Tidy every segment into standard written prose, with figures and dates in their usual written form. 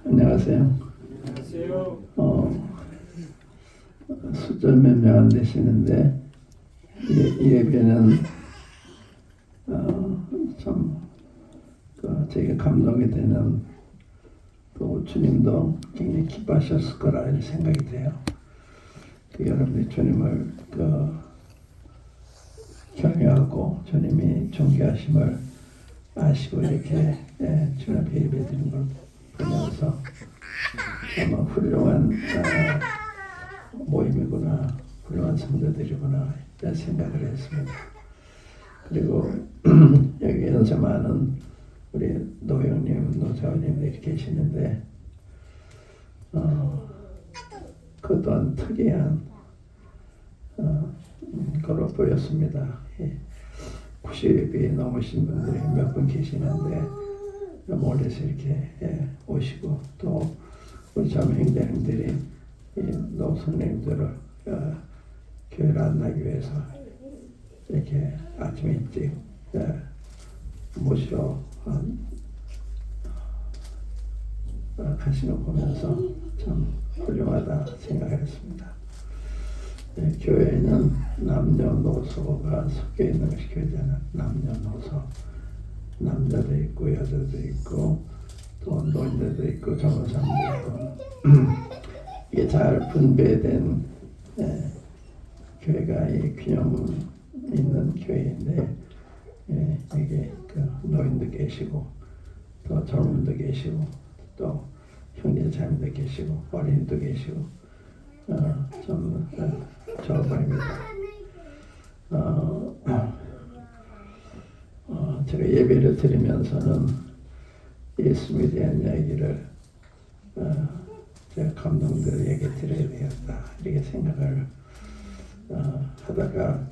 안녕하세요. 안녕하세요. 숫자 몇 명 안 되시는데 이 예배는 참 되게 감동이 되는, 또 주님도 굉장히 기뻐하셨을 거라 이런 생각이 돼요. 여러분이 주님을 경외하고 주님이 존귀하심을 아시고 이렇게 주님 앞에 예배드리는 걸 보면서 참 훌륭한 모임이구나, 훌륭한 성도들이구나 이런 생각을 했습니다. 그리고 여기 연세 많은 우리 노형님, 노자원님들이 계시는데 그 또한 특이한 걸로 보였습니다. 90이 넘으신 분들이 몇 분 계시는데 멀리서 이렇게 오시고, 또 우리 자매님들이 노선생님들을 교회를 만나기 위해서 이렇게 아침에 일찍 모시러 가시는 거 보면서 참 훌륭하다 생각했습니다. 교회에는 남녀노소가 섞여 있는 것이 교회잖아요. 남녀노소, 남자도 있고 여자도 있고 또 노인들도 있고 젊은 사람도 있고 이게 잘 분배된 교회가 이 균형 있는 교회인데, 이게 노인도 계시고 또 젊은도 계시고 또 형제 자매도 계시고 어린이도 계시고 좀 좋아 보입니다. 제가 예배를 드리면서는 예수님에 대한 이야기를 제가 감동들에게 드려야 되겠다 이렇게 생각을 하다가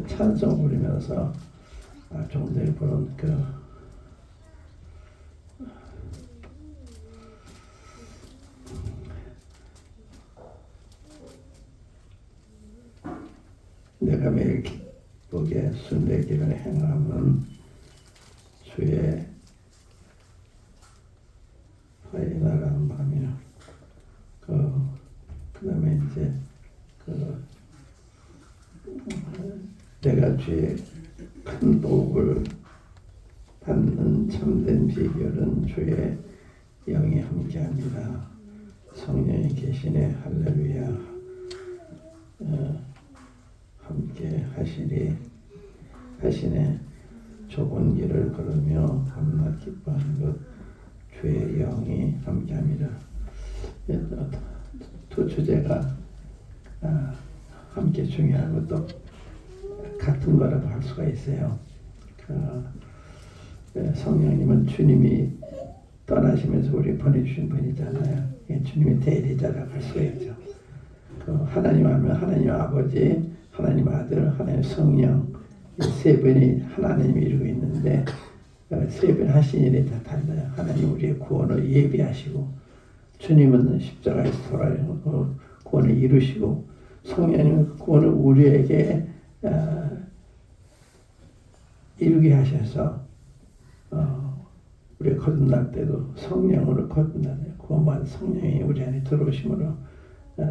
찬송 부르면서 조금 전에 부른 내가 매일 기쁘게 순례길을 행하면 주의 화인하라는 마음이요. 그 다음에 이제 내가 주의 큰 복을 받는 참된 비결은 주의 영이 함께합니다. 성령이 계시네. 할렐루야. 함께 하시네. 좁은 길을 걸으며 밤낮 기뻐하는 것 주의 영이 함께합니다. 두 주제가 함께 중요한 것도 같은 거라고 할 수가 있어요. 성령님은 주님이 떠나시면서 우리 보내주신 분이잖아요. 주님의 대리자라고 할 수가 있죠. 하나님 하면 하나님 아버지, 하나님 아들, 하나님 성령, 이 세 분이 하나님이 이루고 있는데 세 분 하신 일이 다 달라요. 하나님 우리의 구원을 예비하시고, 주님은 십자가에서 돌아오고 구원을 이루시고, 성령님은 구원을 우리에게 이루게 하셔서 우리가 거듭날 때도 성령으로 거듭나요. 구원받은 성령이 우리 안에 들어오심으로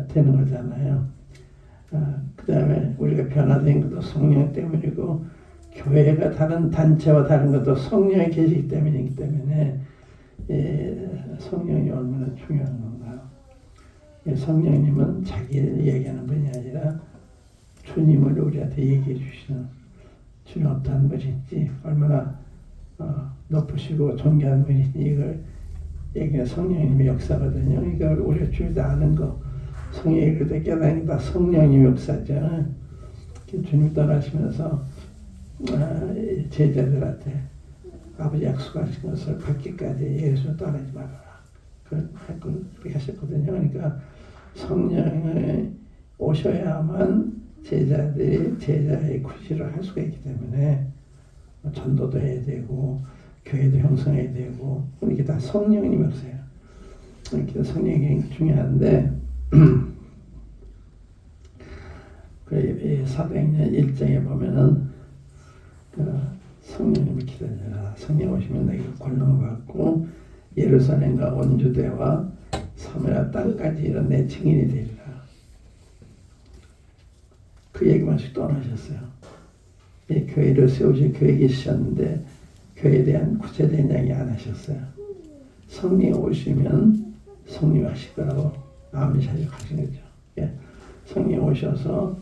되는 거잖아요. 그 다음에 우리가 변화된 것도 성령 때문이고, 교회가 다른 단체와 다른 것도 성령이 계시기 때문이기 때문에 성령이 얼마나 중요한 건가요? 성령님은 자기를 얘기하는 분이 아니라 주님을 우리한테 얘기해 주시는, 주님 어떠한 분인지, 얼마나 높으시고 존귀한 분인지 이걸 얘기하는 성령님의 역사거든요. 이걸 우리가 줄도 아는 거, 성령이 그때 깨닫는 게 다 성령님 역사죠. 주님 떠나시면서 제자들한테 아버지 약속하신 것을 받기까지 예수 떠나지 말아라 그렇게 하셨거든요. 그러니까 성령이 오셔야만 제자들이 제자의 구실을 할 수가 있기 때문에 전도도 해야 되고 교회도 형성해야 되고, 이게 다 성령님 역사예요. 이렇게 성령이 중요한데 사도행전 1장에 보면은 성령님을 기다리라. 성령 오시면 너희가 권능을 받고 예루살렘과 온 유대와 사마리아 땅까지 이런 내 증인이 되리라. 그 얘기만 씩 떠나셨어요. 교회를 세우실 계획이 있으셨는데 교회에 대한 구체적인 이야기 안 하셨어요. 성령이 오시면 성령이 하실 거라고 암시하신 거죠. 성령이 오셔서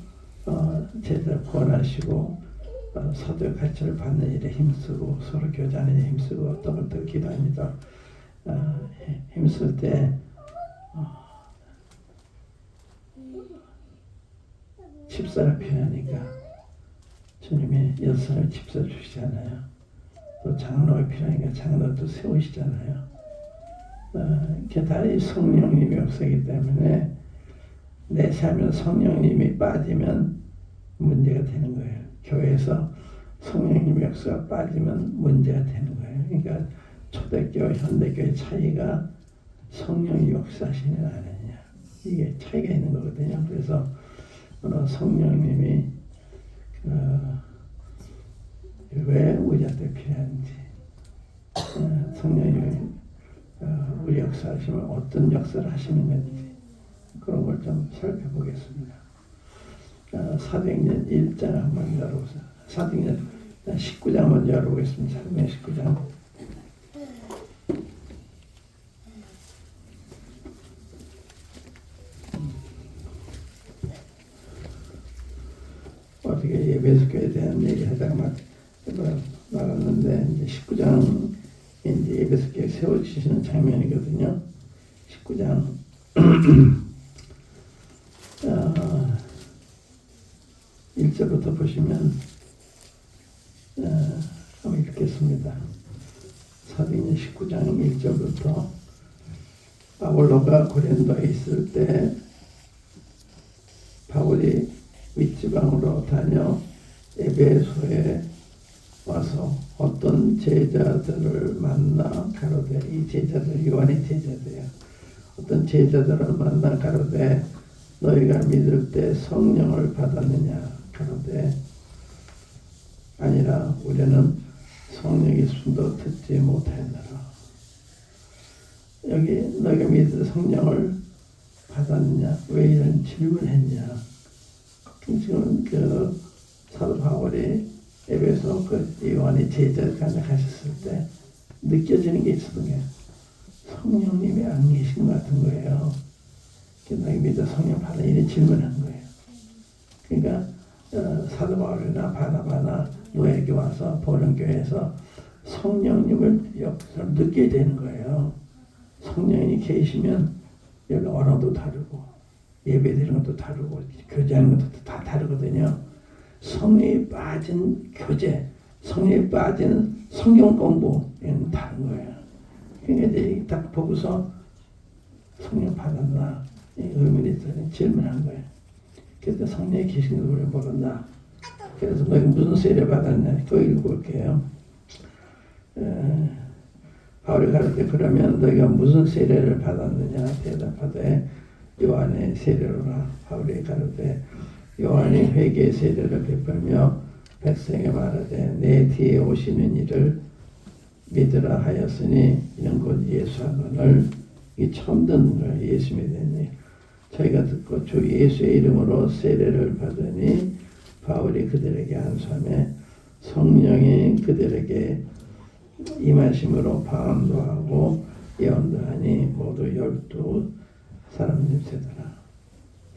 제자를 구원하시고 사도의 가치를 받는 일에 힘쓰고 서로 교제하는 일에 힘쓰고 어떤 것도 기도합니다. 힘쓸 때 집사가 필요하니까 주님이 6사람의 집사 주시잖아요. 또 장로가 필요하니까 장로도 세우시잖아요. 그게 다 성령님의 역사이기 때문에 내 삶에 성령님이 빠지면 문제가 되는 거예요. 교회에서 성령님의 역사가 빠지면 문제가 되는 거예요. 그러니까 초대교회, 현대교회 차이가 성령이 역사하시느냐 안 하느냐 이게 차이가 있는 거거든요. 그래서 성령님이 왜 우리한테 필요한지 성령님이 우리 역사하시면 어떤 역사를 하시는 건지 그런 걸 좀 살펴보겠습니다. 사도행전 1장 한번 열어보세요. 사도행전 19장 한번 열어보겠습니다. 사도행전 19장. 어떻게 예배교회에 대한 얘기하다가 말았는데 이제 19장 이제 예배교회 세워지시는 장면이거든요. 19장 1절부터 보시면 한번 읽겠습니다. 사도행전 19장 1절부터 바울로가 고린도에 있을 때 바울이 윗지방으로 다녀 에베소에 와서 어떤 제자들을 만나 가로되 이 제자들 요한의 제자들이야. 어떤 제자들을 만나 가로되 너희가 믿을 때 성령을 받았느냐 가로되 아니라 우리는 성령의 숨도 듣지 못하였느라. 여기 너희가 믿을 성령을 받았느냐 왜 이런 질문을 했냐. 지금 그 사도 바울이 에베소 그 요한의 제자까지 가셨을 때 느껴지는 게 있었던 게 성령님이 안 계신 것 같은 거예요. 너희 믿어 성령 받아 이런 질문한 거예요. 그러니까 사도 바울이나 바나바나 노예에게 와서 보령교회에서 성령님을 역사를 느끼게 되는 거예요. 성령이 계시면 여기 언어도 다르고 예배드리는 것도 다르고 교제하는 것도 다 다르거든요. 성령이 빠진 교제, 성령이 빠진 성경 공부는 다른 거예요. 그러니까 이제 딱 보고서 성령 받았나 의문이 있어서 질문한 거예요. 그래서 성령이 계신 걸 모른다. 그래서 너희 무슨 세례 받았냐? 그거 읽어볼게요. 바울이 가르쳐 그러면 너희가 무슨 세례를 받았느냐? 대답하되 요한의 세례로라. 바울이 가르쳐 요한이 회개 세례를 베풀며 백성에게 말하되 내 뒤에 오시는 이를 믿으라 하였으니 이는 곧 예수 하거늘. 이 처음 듣는 거예요. 예수 믿으니 저희가 듣고 주 예수의 이름으로 세례를 받으니 바울이 그들에게 안수하며 성령이 그들에게 임하심으로 방언도 하고 예언도 하니 모두 12사람 세더라.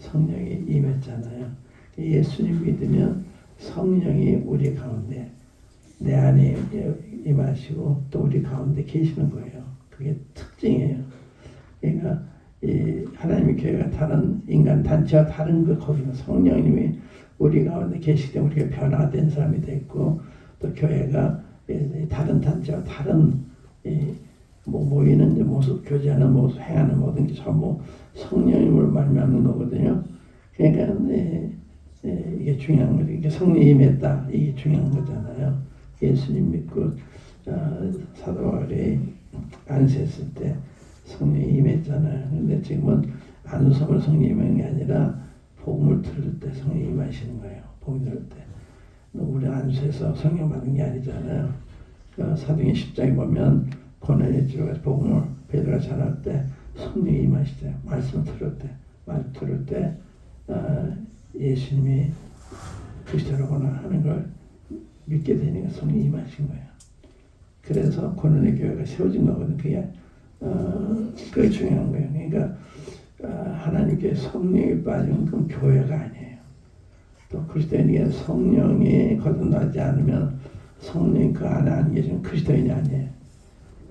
성령이 임했잖아요. 예수님 믿으면 성령이 우리 가운데 내 안에 임하시고 또 우리 가운데 계시는 거예요. 그게 특징이에요. 그러니까 이 하나님의 교회가 다른 인간 단체와 다른 그 거기는 성령님이 우리 가운데 계시기 때문에 우리가 변화된 사람이 됐고 또 교회가 다른 단체와 다른 모이는 모습, 교제하는 모습, 행하는 모든 게 전부 성령님으로 말미암는 거거든요. 그러니까 이게 중요한 거죠. 이게 성령이 임했다. 이게 중요한 거잖아요. 예수님 믿고 사도 바울이 안수했을 때 성령이 임했잖아요. 근데 지금은 안수함을 성령이 임한 게 아니라 복음을 들을 때 성령이 임하시는 거예요. 복음 들을 때. 우리 안수해서 성령 받은 게 아니잖아요. 그 사도행 10장에 보면 고넬료가 복음을 베드로가 전할 때 성령이 임하시대요. 말씀을 들을 때 예수님이 그리스도라고나 하는 걸 믿게 되니까 성령이 임하신 거예요. 그래서 고넬료 교회가 세워진 거거든요. 그게 중요한 거예요. 그러니까 하나님께 성령이 빠진 건 교회가 아니에요. 또 그리스도인에게 성령이 거듭나지 않으면 성령이 그 안에 안 계시면 그리스도인이 아니에요.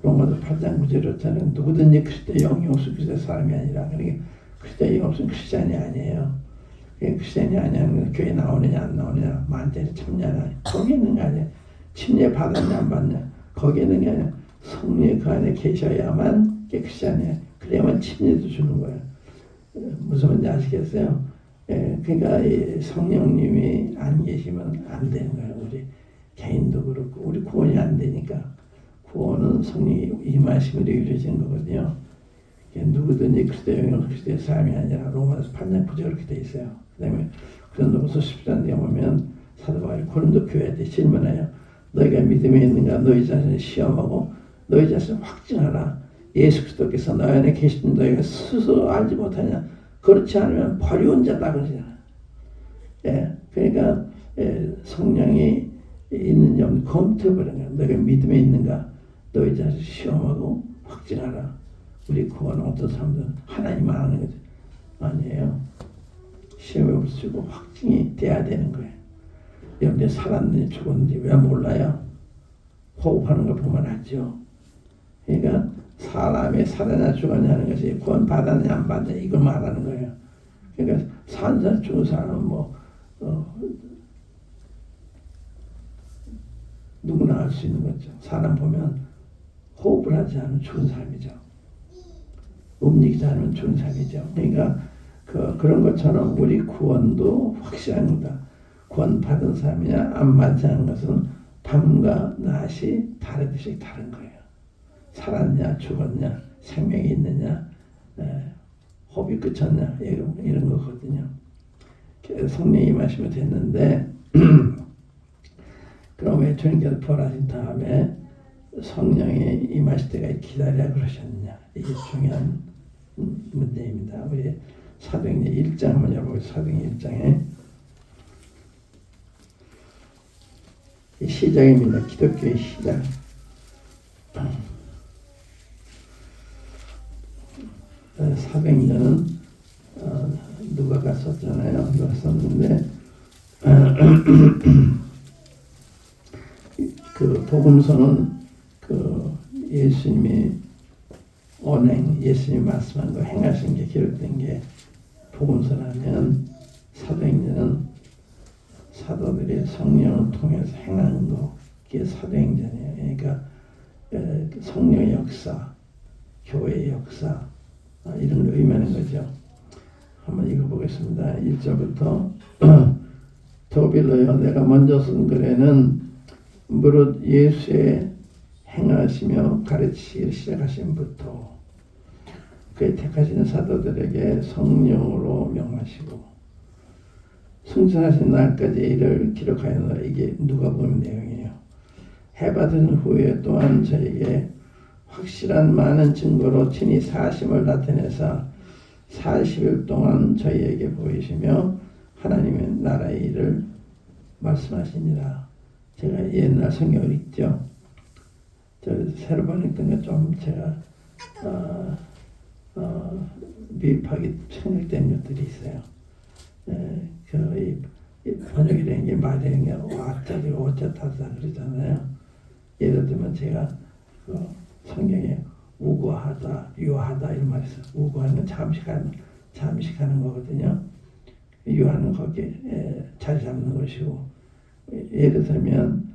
로마서 8장 9절에 누구든지 그리스도의 영이 없으면 그리스도의 사람이 아니라. 그러니까 그리스도의 영이 없으면 크리스찬이 아니에요. 크리스찬이 아니면 교회 나오느냐 안 나오느냐, 만찬에 참여하냐, 거기 있는 게 아니에요. 침례 받았냐 안 받냐, 거기 있는 게 아니에요. 성령이 그 안에 계셔야만 크리스찬이에요. 그래야만 침례도 주는 거예요. 무슨 말인지 아시겠어요? 그러니까 이 성령님이 안 계시면 안 되는 거예요. 우리 개인도 그렇고 우리 구원이 안 되니까. 구원은 성령이 임하심으로 이루어지는 거거든요. 누구든지 그리스도의 영이 그리스도의 사람이 아니라 로마서 8장 9절 그렇게 돼 있어요. 그 다음에 고린도후서 10장에 보면 사도 바울이 고린도 교회한테 질문해요. 너희가 믿음에 있는가? 너희 자신을 시험하고 너희 자신을 확증하라. 예수 그리스도께서 너희 안에 계신 너희가 스스로 알지 못하냐? 그렇지 않으면 버려온 자다 그러잖아요. 그러니까 성령이 있는지 없는지 검토해보는 거야. 너희가 믿음에 있는가? 너희 자신을 시험하고 확증하라. 우리 구원은 어떤 사람들은 하나님만 아는 거죠. 아니에요. 시험에 붙이고 확증이 돼야 되는 거예요. 여러분들이 살았는지 죽었는지 왜 몰라요? 호흡하는 걸 보면 알죠. 그러니까 사람이 살았냐 죽었냐 하는 것이 구원 받았냐 안 받았냐 이걸 말하는 거예요. 그러니까 산 사람 죽은 사람은 누구나 알 수 있는 거죠. 사람 보면 호흡을 하지 않으면 죽은 사람이죠. 움직이지 않으면 죽은 사람이죠. 그러니까 그런 것처럼 우리 구원도 확실합니다. 구원 받은 사람이냐 안 받지 않은 것은 밤과 낮이 다르듯이 다른 거예요. 살았냐 죽었냐 생명이 있느냐 호흡이 끝쳤냐 이런 거거든요. 성령이 임하시면 됐는데 그럼 왜 주님께서 부활하신 다음에 성령이 임하실 때가 기다려 그러셨느냐, 이게 중요한 문제입니다. 우리 사도행전 1장 한번 열어보세요. 사도행전 1장에 시작입니다. 기독교의 시작. 사도행전은 누가가 썼잖아요. 누가 썼는데 그 복음서는 그 예수님이 언행, 예수님이 말씀한 거 행하신 게 기록된 게 복음서라면 사도행전은 사도들이 성령을 통해서 행하는 거, 그게 사도행전이에요. 그러니까 성령의 역사, 교회의 역사 이런 걸 의미하는 거죠. 한번 읽어보겠습니다. 1절부터 더빌러여 내가 먼저 쓴 글에는 무릇 예수의 행하시며 가르치기를 시작하신부터 그의 택하시는 사도들에게 성령으로 명하시고 승천하신 날까지 이를 기록하였노라. 이게 누가복음 내용이에요. 해받은 후에 또한 저에게 확실한 많은 증거로 친히 사심을 나타내사 40일 동안 저희에게 보이시며 하나님의 나라의 일을 말씀하시니라. 제가 옛날 성경을 읽죠. 저 새로 번역된 거 좀 제가 미흡하게 생각된 것들이 있어요. 번역이 된 게 말되는 게 와짜리 오짜타자 그러잖아요. 예를 들면 제가 성경에 우고하다, 유하다 이런 말이 있어요. 우고하는 건 잠식하는 거거든요. 유하는 거기에 자리 잡는 것이고, 예를 들면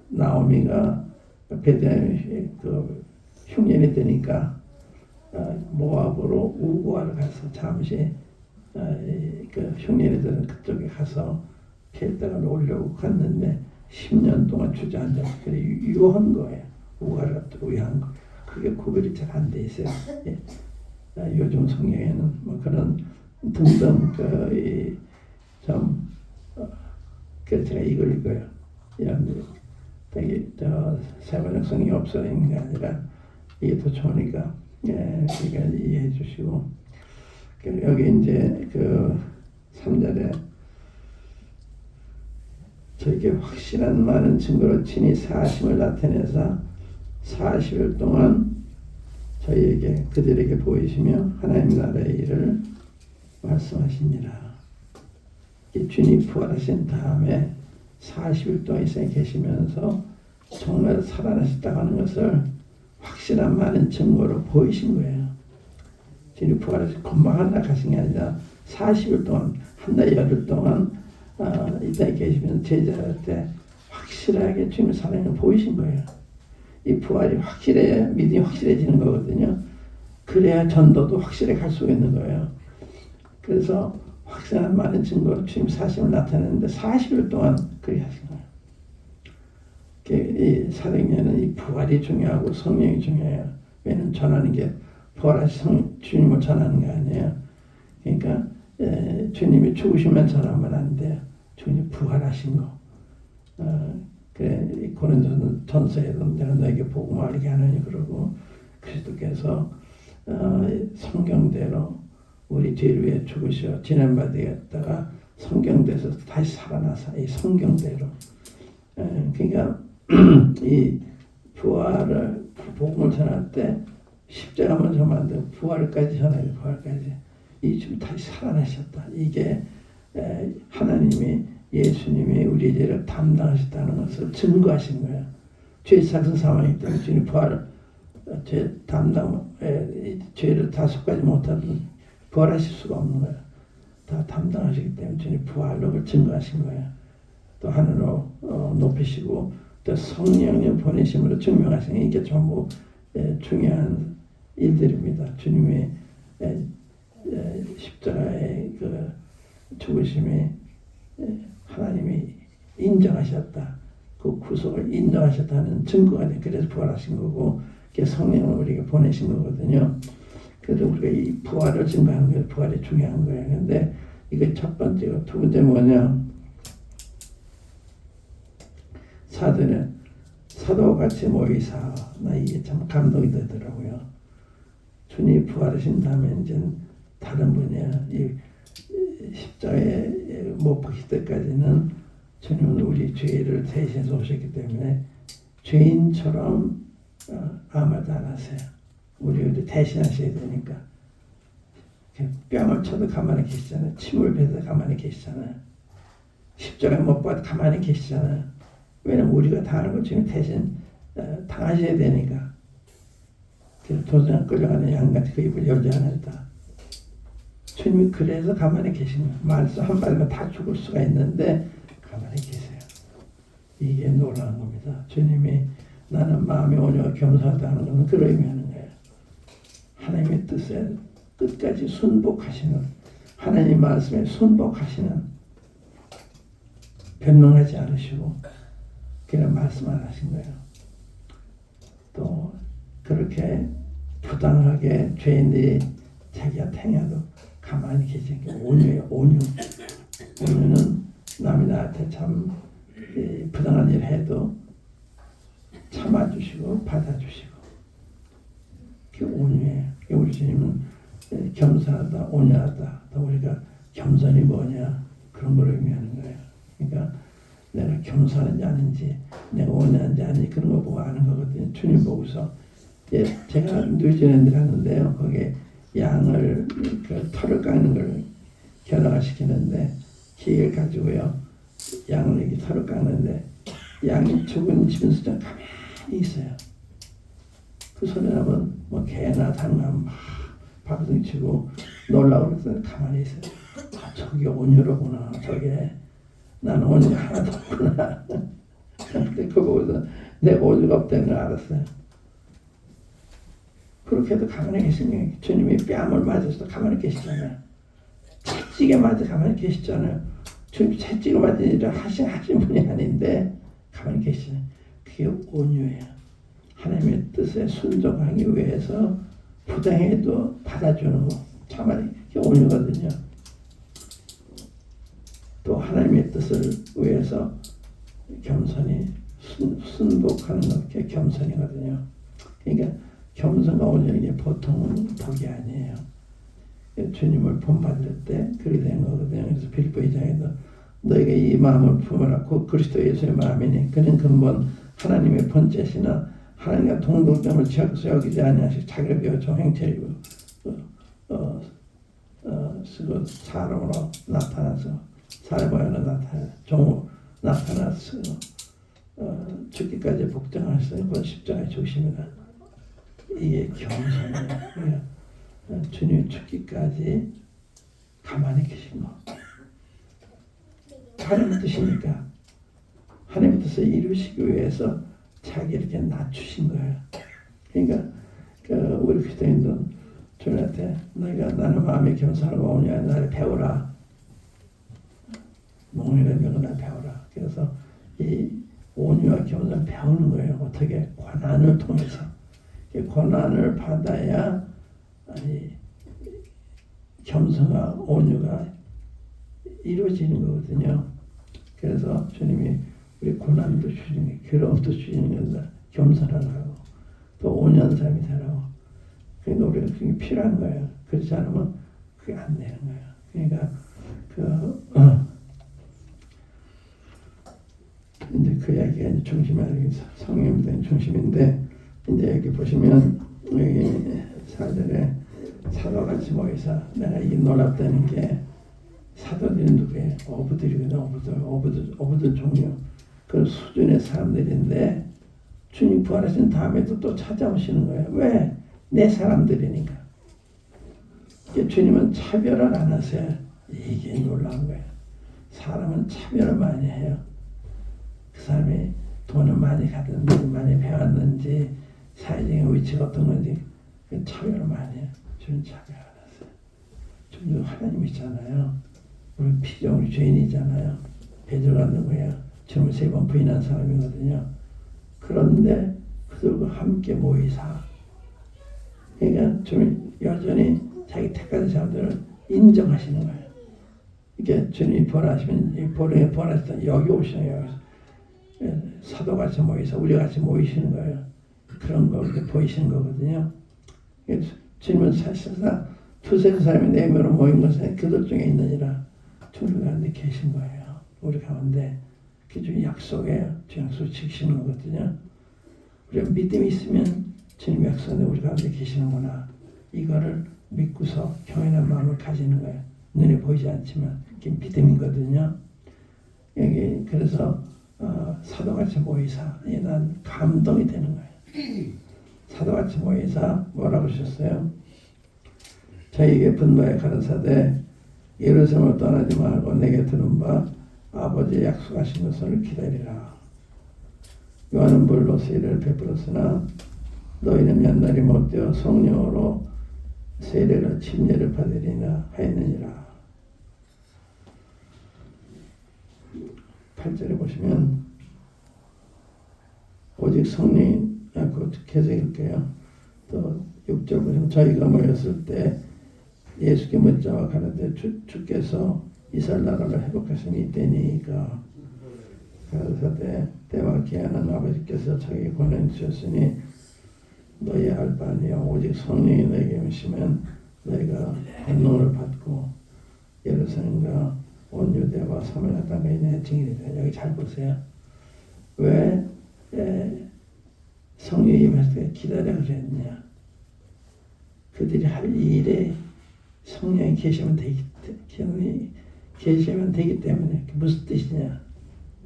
나오미가 베드레헴에 흉년이 되니까 모압으로 우고하러 가서 잠시 흉년이 되는 그쪽에 가서 피했다가 놀려고 갔는데 10년 동안 주저앉아서 그래 유한 거예요. 우고하러 갔다고 유한 거. 그게 구별이 잘 안 돼 있어요. 요즘 성경에는 뭐 그런 등등 그래서 제가 이걸 읽어요. 여러분들 여기 세번역 성이 없어 있는 게 아니라 이게 더 좋으니까 그러니까 이해해 주시고 여기 이제 그 3절에 저에게 확실한 많은 증거로 친히 사심을 나타내사 40일 동안 저희에게 그들에게 보이시며 하나님 나라의 일을 말씀하시니라. 주님 부활하신 다음에 40일 동안 이 세상에 계시면서 정말 살아나셨다고 하는 것을 확실한 많은 증거로 보이신 거예요. 주님 부활하신 금방 하나 가신 게 아니라 40일 동안 한 달 열흘 동안 이 땅에 계시면서 제자한테 확실하게 주님의 사랑을 보이신 거예요. 이 부활이 확실해야 믿음이 확실해지는 거거든요. 그래야 전도도 확실하게 갈 수 있는 거예요. 그래서 확실한 많은 증거로 주님 사심을 나타내는데 40일 동안 그렇게 하신 거예요. 이 사도행전은 이 부활이 중요하고 성령이 중요해요. 왜냐하면 전하는 게 부활하신 주님을 전하는 게 아니에요. 그러니까 주님이 죽으시면 전하면 안 돼요. 주님 부활하신 거. 그래 고린도전서에도 내가 너에게 복음을 알게 하느니 그러고 그리스도께서 성경대로 우리 죄를 위해 죽으셔 지난바 되었다가 성경대에서 다시 살아나서 이 성경대로 그러니까 이 부활을 복음을 전할 때 십자가 먼저 만들고 부활까지 전해야 돼. 부활까지 이 주님 다시 살아나셨다. 이게 하나님이 예수님이 우리 죄를 담당하셨다는 것을 증거하신 거예요. 죄 삭은 사망이기 때문에 주님 부활 죄 담당 죄를 다 속하지 못하면 부활하실 수가 없는 거예요. 다 담당하시기 때문에 주님 부활로 증거하신 거예요. 또 하늘로 높이시고 또 성령을 보내심으로 증명하신 이게 전부 중요한 일들입니다. 주님의 십자가의 그 죽으심이 하나님이 인정하셨다. 그 구속을 인정하셨다는 증거가 돼. 그래서 부활하신 거고 그게 성령을 우리에게 보내신 거거든요. 그래서 우리가 이 부활을 증거하는 게 부활이 중요한 거예요. 근데 이게 첫 번째고 두 번째 뭐냐? 사도는 사도와 같이 모이사 나 이게 참 감동이 되더라고요. 주님이 부활하신 다음에 이제 다른 분이야. 이 십자가에 못 박힐 때까지는 주님은 우리 죄를 대신해서 오셨기 때문에 죄인처럼 아무 말도 안 하세요. 우리 대신하셔야 되니까. 뺨을 쳐도 가만히 계시잖아요. 침을 뱉어도 가만히 계시잖아요. 십자가에 못 박아도 가만히 계시잖아요. 왜냐면 우리가 당하는 것 중에 대신 당하셔야 되니까. 도장 끌려가는 양같이 그 입을 열지 않았다. 주님이 그래서 가만히 계신 거예요. 말씀 한 발만 다 죽을 수가 있는데 가만히 계세요. 이게 놀라운 겁니다. 주님이 나는 마음의 온유가 겸손하다 하는 것은 그걸 의미하는 거예요. 하나님의 뜻에 끝까지 순복하시는 하나님 말씀에 순복하시는 변명하지 않으시고 그냥 말씀 안 하신 거예요. 또 그렇게 부당하게 죄인들이 자기가 행해도 가만히 계신 게 온유예요. 온유. 온유는 남이 나한테 참 부당한 일 해도 참아주시고 받아주시고 그게 온유예요. 우리 주님은 겸손하다, 온유하다. 또 우리가 겸손이 뭐냐 그런 걸 의미하는 거예요. 그러니까 내가 겸손한지 아닌지 내가 온유한지 아닌지 그런 거 보고 아는 거거든요. 주님 보고서 제가 뉴질랜드 갔는데요. 거기에 양을 그 털을 깎는 걸 견학을 시키는데 기계를 가지고요. 양을 이렇게 털을 깎는데 양이 죽은 집에서 좀 가만히 있어요. 그 소리 나면 뭐 개나 닭나 막 박수를 치고 놀라고 그래서 가만히 있어요. 아, 저게 온유로구나. 저게 나는 온유가 하나도 없구나. 근데 그거 보고서 내가 온유가 없다는 걸 알았어요. 그렇게 해도 가만히 계시니 주님이 뺨을 맞아서 가만히 계시잖아요. 채찍에 맞아 가만히 계시잖아요. 주님 채찍에 맞은 일을 하신 분이 아닌데 가만히 계시네. 그게 온유예요. 하나님의 뜻에 순종하기 위해서 부당해도 받아주는 거. 참아니 그게 온유거든요. 또 하나님의 뜻을 위해서 겸손히 순복하는 게 겸손이거든요. 그러니까 겸손과 온유는 게 보통 복이 아니에요. 주님을 본받을 때 그렇게 된 거거든요. 그래서 빌립보 2장에도 너에게 이 마음을 품으라. 곧 그리스도 예수의 마음이니 그는 근본 하나님의 본체시나 하나님과 동등됨을 여기지 아니하시 자기를 비워 행체이고 쓰고 사람으로 나타나서 사람으로 나타나 종으로 나타나서 죽기까지 복종하셨어요. 그 십자가에 죽으십니다. 이게 겸손이에요. 주님이 죽기까지 가만히 계신 거. 하나님의 뜻이니까 하나님의 뜻을 이루시기 위해서 자기 이렇게 낮추신 거예요. 그러니까 우리 그리스도인도 주님한테 너희가 나는 마음이 겸손하고 온유하여 나를 배우라. 몽일의 명을 나를 배우라. 그래서 이 온유와 겸손을 배우는 거예요. 어떻게? 고난을 통해서. 고난을 받아야 이 겸손과 온유가 이루어지는 거거든요. 그래서 주님이 우리 고난도 주시니 괴로움도 주시는 것을 겸손하라고 또 온유한 사람이 되라고. 그러니까 우리가 그게 필요한 거예요. 그렇지 않으면 그게 안 되는 거예요. 그러니까 이제 그 이야기가 중심이 성령님들의 중심인데 이제 여기 보시면 여기 4절에 사도같이 모여서 내가 이 놀랍다는 게 사도들이 누구예요? 어부들이거든. 어부들 종류 그 수준의 사람들인데 주님 부활하신 다음에도 또 찾아오시는 거예요. 왜? 내 사람들이니까. 주님은 차별을 안 하세요. 이게 놀라운 거예요. 사람은 차별을 많이 해요. 그 사람이 돈을 많이 가졌는지 많이 배웠는지 사회적인 위치가 어떤 건지 차별을 많이 해요. 주님 차별 안 하세요. 주님도 하나님이잖아요. 우리 피조물이 죄인이잖아요. 베드로가 누구예요? 주님을 3번 부인한 사람이거든요. 그런데 그들과 함께 모이사 그러니까 주님이 여전히 자기 택하는 사람들을 인정하시는 거예요. 이게 주님이 부활하시면 보령에 부활하시다 여기 오시는 거예요. 사도같이 모이사 우리같이 모이시는 거예요. 그런 거 보이시는 거거든요. 주님은 사실상 두세 사람이 네 명으로 모인 것은 그들 중에 있느니라. 주님 가운데 계신 거예요. 우리 가운데 그게 주님 약속이에요. 주님 약속 지키시는 거거든요. 우리가 믿음이 있으면 주님 약속에 우리 가운데 계시는구나. 이거를 믿고서 경외하는 마음을 가지는 거예요. 눈에 보이지 않지만 그게 믿음이거든요. 여기 그래서 사도같이 모이사 난 감동이 되는 거예요. 사도같이 모이사 뭐라고 하셨어요? 저에게 분노에 가라사대 예루살렘을 떠나지 말고 내게 들은 바 아버지 약속하신 것을 기다리라. 요한은 물로 세례를 베풀었으나 너희는 몇 날이 못되어 성령으로 세례를 침례를 받으리라 하였느니라. 8절에 보시면 오직 성령이 계속 읽게요. 또 6절 보시면 저희가 모였을 때 예수께 묻자와 가라되 주께서 이스라엘 나라를 회복하심이 이때니까 가라사대 때와 기한은 아버지께서 자기 권한 주셨으니 너희 알 바 아니요 오직 성령이 너에게 오시면 너희가 권능을 받고 예루살렘과 온 유대와 사마리아 땅에 내 증인이다. 여기 잘 보세요. 왜 성령이 임했을 때 기다려 그랬냐? 그들이 할 일에 성령이 계시면 되기 때문에 무슨 뜻이냐?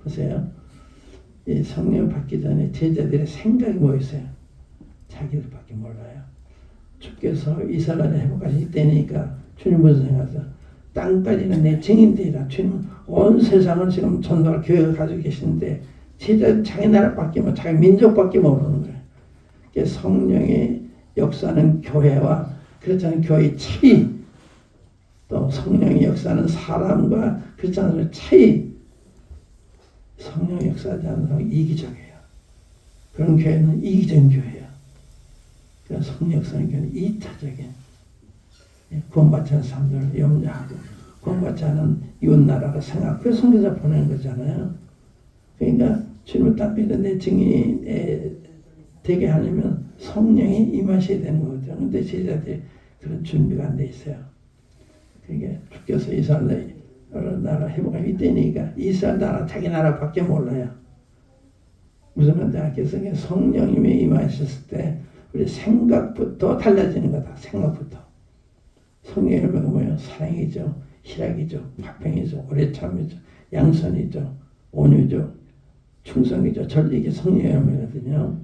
보세요. 이 성령 받기 전에 제자들의 생각이 뭐 있어요? 자기들밖에 몰라요. 주께서 이스라엘을 회복하실 때니까 주님 무슨 생각하세요? 땅까지는 내 증인되리라. 주님은 온 세상을 지금 전도할 교회가 가지고 계시는데 제자 자기 나라밖에 뭐 자기 민족밖에 모르는 거예요. 성령의 역사는 교회와 그렇지 않은 교회의 차이 또 성령의 역사는 사람과 그렇지 않은 차이 성령의 역사하지 않는 사람은 이기적이에요. 그런 교회는 이기적인 교회예요. 그래서 성령 역사는 교회는 이타적인 구원받지 않은 사람들을 염려하고 구원받지 않은 이웃나라를 생각하고 그래서 선교사 보내는 거잖아요. 그러니까 주님을 딱 믿어 내 증인이 되게 하려면 성령이 임하셔야 되는 거거든요. 근데 제자들이 그런 준비가 안 돼 있어요. 그게 주께서 이스라엘 나라 회복하면 이때니까 이스라엘 나라 자기 나라밖에 몰라요. 무슨 말인지 알겠어요? 성령님이 임하셨을 때 우리 생각부터 달라지는 거다. 생각부터. 성령의 열매가 뭐예요? 사랑이죠, 희락이죠, 화평이죠, 오래 참이죠, 양선이죠, 온유죠, 충성이죠, 전리기 성령의 열매거든요.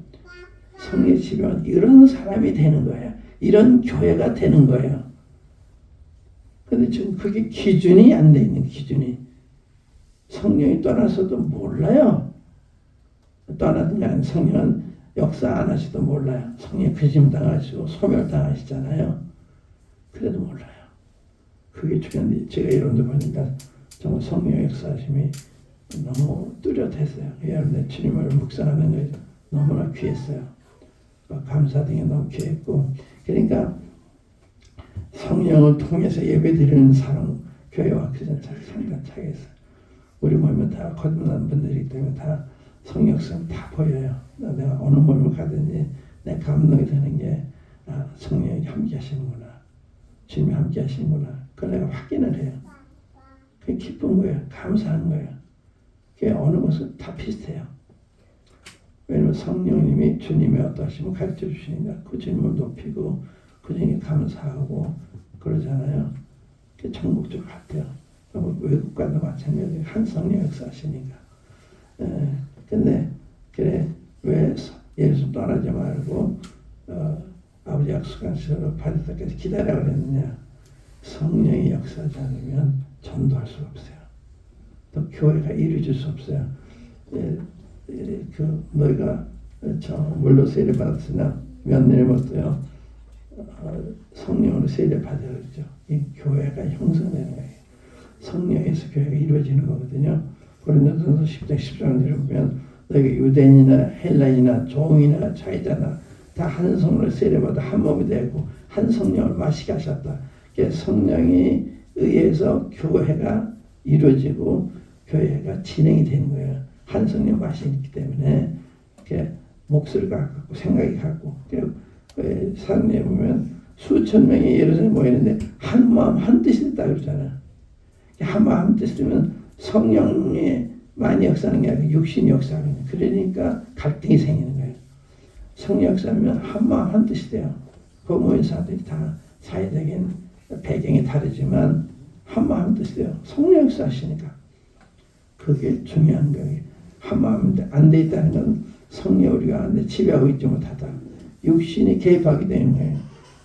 성령의 지배는 이런 사람이 되는 거예요. 이런 교회가 되는 거예요. 근데 지금 그게 기준이 안 돼 있는 기준이. 성령이 떠나서도 몰라요. 떠나든 성령은 역사 안 하시도 몰라요. 성령 근심당하시고 소멸당하시잖아요. 그래도 몰라요. 그게 중요한데 제가 이런 데 보니까 정말 성령 역사하심이 너무 뚜렷했어요. 여러분의 주님을 묵상하는 게 너무나 귀했어요. 감사등이 너무 귀했고, 그러니까 성령을 통해서 예배드리는 사람, 교회와 그전 상당 차이겠어요. 우리 모임은 다 거듭난 분들이기 때문에 다 성령성 다 보여요. 내가 어느 모임을 가든지 내 감동이 되는 게 성령이 함께 하시는구나, 주님이 함께 하시는구나. 그걸 내가 확인을 해요. 그게 기쁜 거예요. 감사한 거예요. 그게 어느 곳은 다 비슷해요. 왜냐면 성령님이 주님의 어떠하심을 가르쳐 주시니까 그 주님을 높이고 그 주님이 감사하고 그러잖아요. 그게 전국적으로 같아요. 외국과도 마찬가지예요. 한 성령 역사하시니까. 근데 그래 왜 예수 떠나지 말고 아버지 약속하신 받을 때까지 기다려 그랬느냐. 성령이 역사하지 않으면 전도할 수 없어요. 또 교회가 이루어질 수 없어요. 너희가 저 물로 세례 받았으나 몇 년에 못해요. 성령으로 세례 받아야 그러죠. 이 교회가 형성되는 거예요. 성령에서 교회가 이루어지는 거거든요. 고린도전서 10장 14절을 보면 너희가 유대인이나 헬라인이나 종이나 자유자나 다 한 성령을 세례받아 한 몸이 되고 한 성령을 마시게 하셨다. 성령에 의해서 교회가 이루어지고 교회가 진행이 되는 거예요. 한 성령 마시기 때문에 목소리가 같고 생각이 같고 사람들이 보면 수천 명이 예루살렘에 모이는데 한 마음 한 뜻이 있다 그러잖아요. 한 마음 한 뜻이면 성령이 많이 역사하는 게 아니라 육신이 역사하는 거예요. 그러니까 갈등이 생기는 거예요. 성령 역사하면 한 마음 한 뜻이 돼요. 그 모인 사람들이 다 사회적인 배경이 다르지만 한 마음 한 뜻이 돼요. 성령 역사하시니까. 그게 중요한 거예요. 한 마음인데 안 돼 있다는 건 성령 우리가 안돼 지배하고 있지 못하다. 육신이 개입하게 되는 거예요.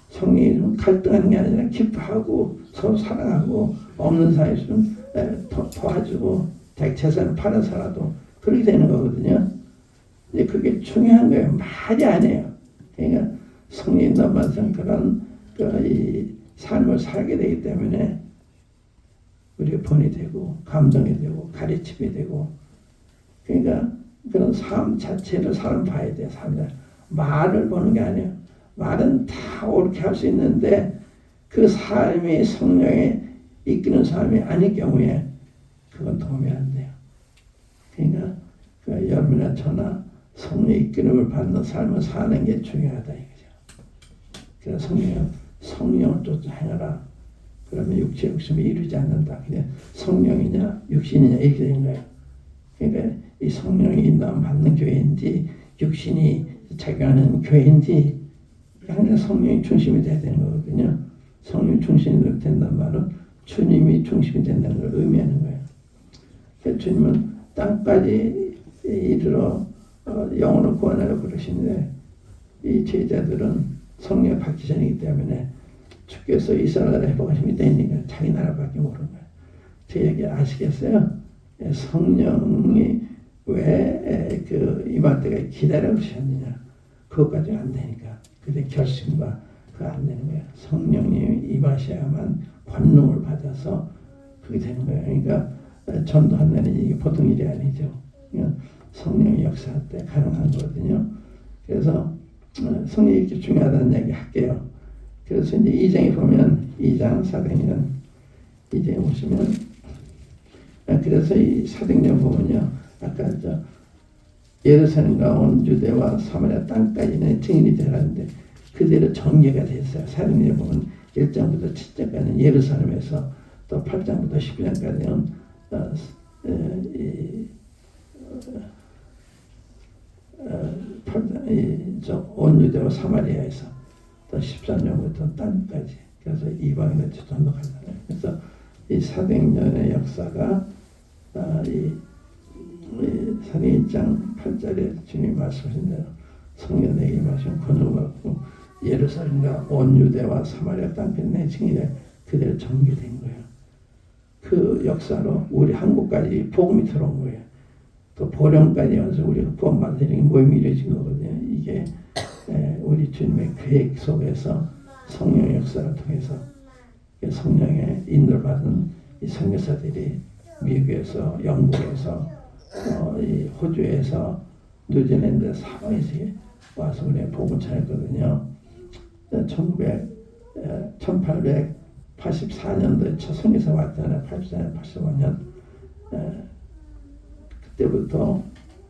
성령이 갈등하는 게 아니라 기뻐하고 서로 사랑하고 없는 사이에서는 도와주고 자기 재산을 팔아 살아도 그렇게 되는 거거든요. 근데 그게 중요한 거예요. 말이 아니에요. 그러니까 성령이 넘어서 그런 이 삶을 살게 되기 때문에 우리가 본이 되고 감동이 되고 가르침이 되고 그러니까 그런 삶 자체를 사람 봐야 돼요. 말을 보는 게 아니에요. 말은 다 옳게 할 수 있는데 그 삶이 성령에 이끄는 삶이 아닐 경우에 그건 도움이 안 돼요. 그러니까 여러분이나 저나 성령의 이끌림을 받는 삶을 사는 게 중요하다 이거죠. 그래서 성령을 쫓아 행하라. 그러면 육체 욕심이 이루지 않는다. 그냥 성령이냐 육신이냐 이렇게 되는 거예요. 그러니까 이 성령이 인도함 받는 교회인지 육신이 작용하는 교회인지 항상 성령이 중심이 돼야 되는 거거든요. 성령이 중심이 된다는 말은 주님이 중심이 된다는 걸 의미하는 거예요. 그러니까 주님은 땅까지 이르러 영혼을 구원하려고 그러시는데 이 제자들은 성령 받기 전이기 때문에 주께서 이스라엘 나라 회복하심이 되니까 자기 나라밖에 모르는 거예요. 제 얘기 아시겠어요? 성령이 왜 임할 때가 기다려 주셨느냐? 그것까지 안 되니까. 근데 결심과 그거 안 되는 거예요. 성령님이 임하셔야만 권능을 받아서 그게 되는 거예요. 그러니까 전도한다는 이게 보통 일이 아니죠. 성령이 역사할 때 가능한 거거든요. 그래서 성령이 이렇게 중요하다는 얘기 할게요. 그래서 이제 2장에 보면 2장 사도행전 2장에 보시면 그래서 이 사도행전 보면요. 아까 예루살렘과 온 유대와 사마리아 땅까지는 증인이 되라는데 그대로 전개가 됐어요. 사도행전 보면 1장부터 7장까지는 예루살렘에서 또 8장부터 19장까지는 온 유대와 사마리아에서 또 13장부터 땅까지 그래서 이방인을 전도하잖아요. 그래서 이 사도행전의 역사가 이 사도행 1장 8절에 주님이 말씀하신 대로 성령에게 임하신 권능을 받고 예루살렘과 온 유대와 사마리아 땅까지 내 증인을 그대로 전개된 거예요. 그 역사로 우리 한국까지 복음이 들어온 거예요. 또 보령까지 와서 우리가 구원받는 모임이 이루어진 거거든요. 이게 우리 주님의 계획 속에서 성령의 역사를 통해서 성령의 인도를 받은 이 선교사들이 미국에서, 영국에서, 이 호주에서, 뉴질랜드, 사방에서 와서 우리 복음을 전했거든요. 1884년도에 첫 선교사 왔잖아요. 84년, 85년. 그때부터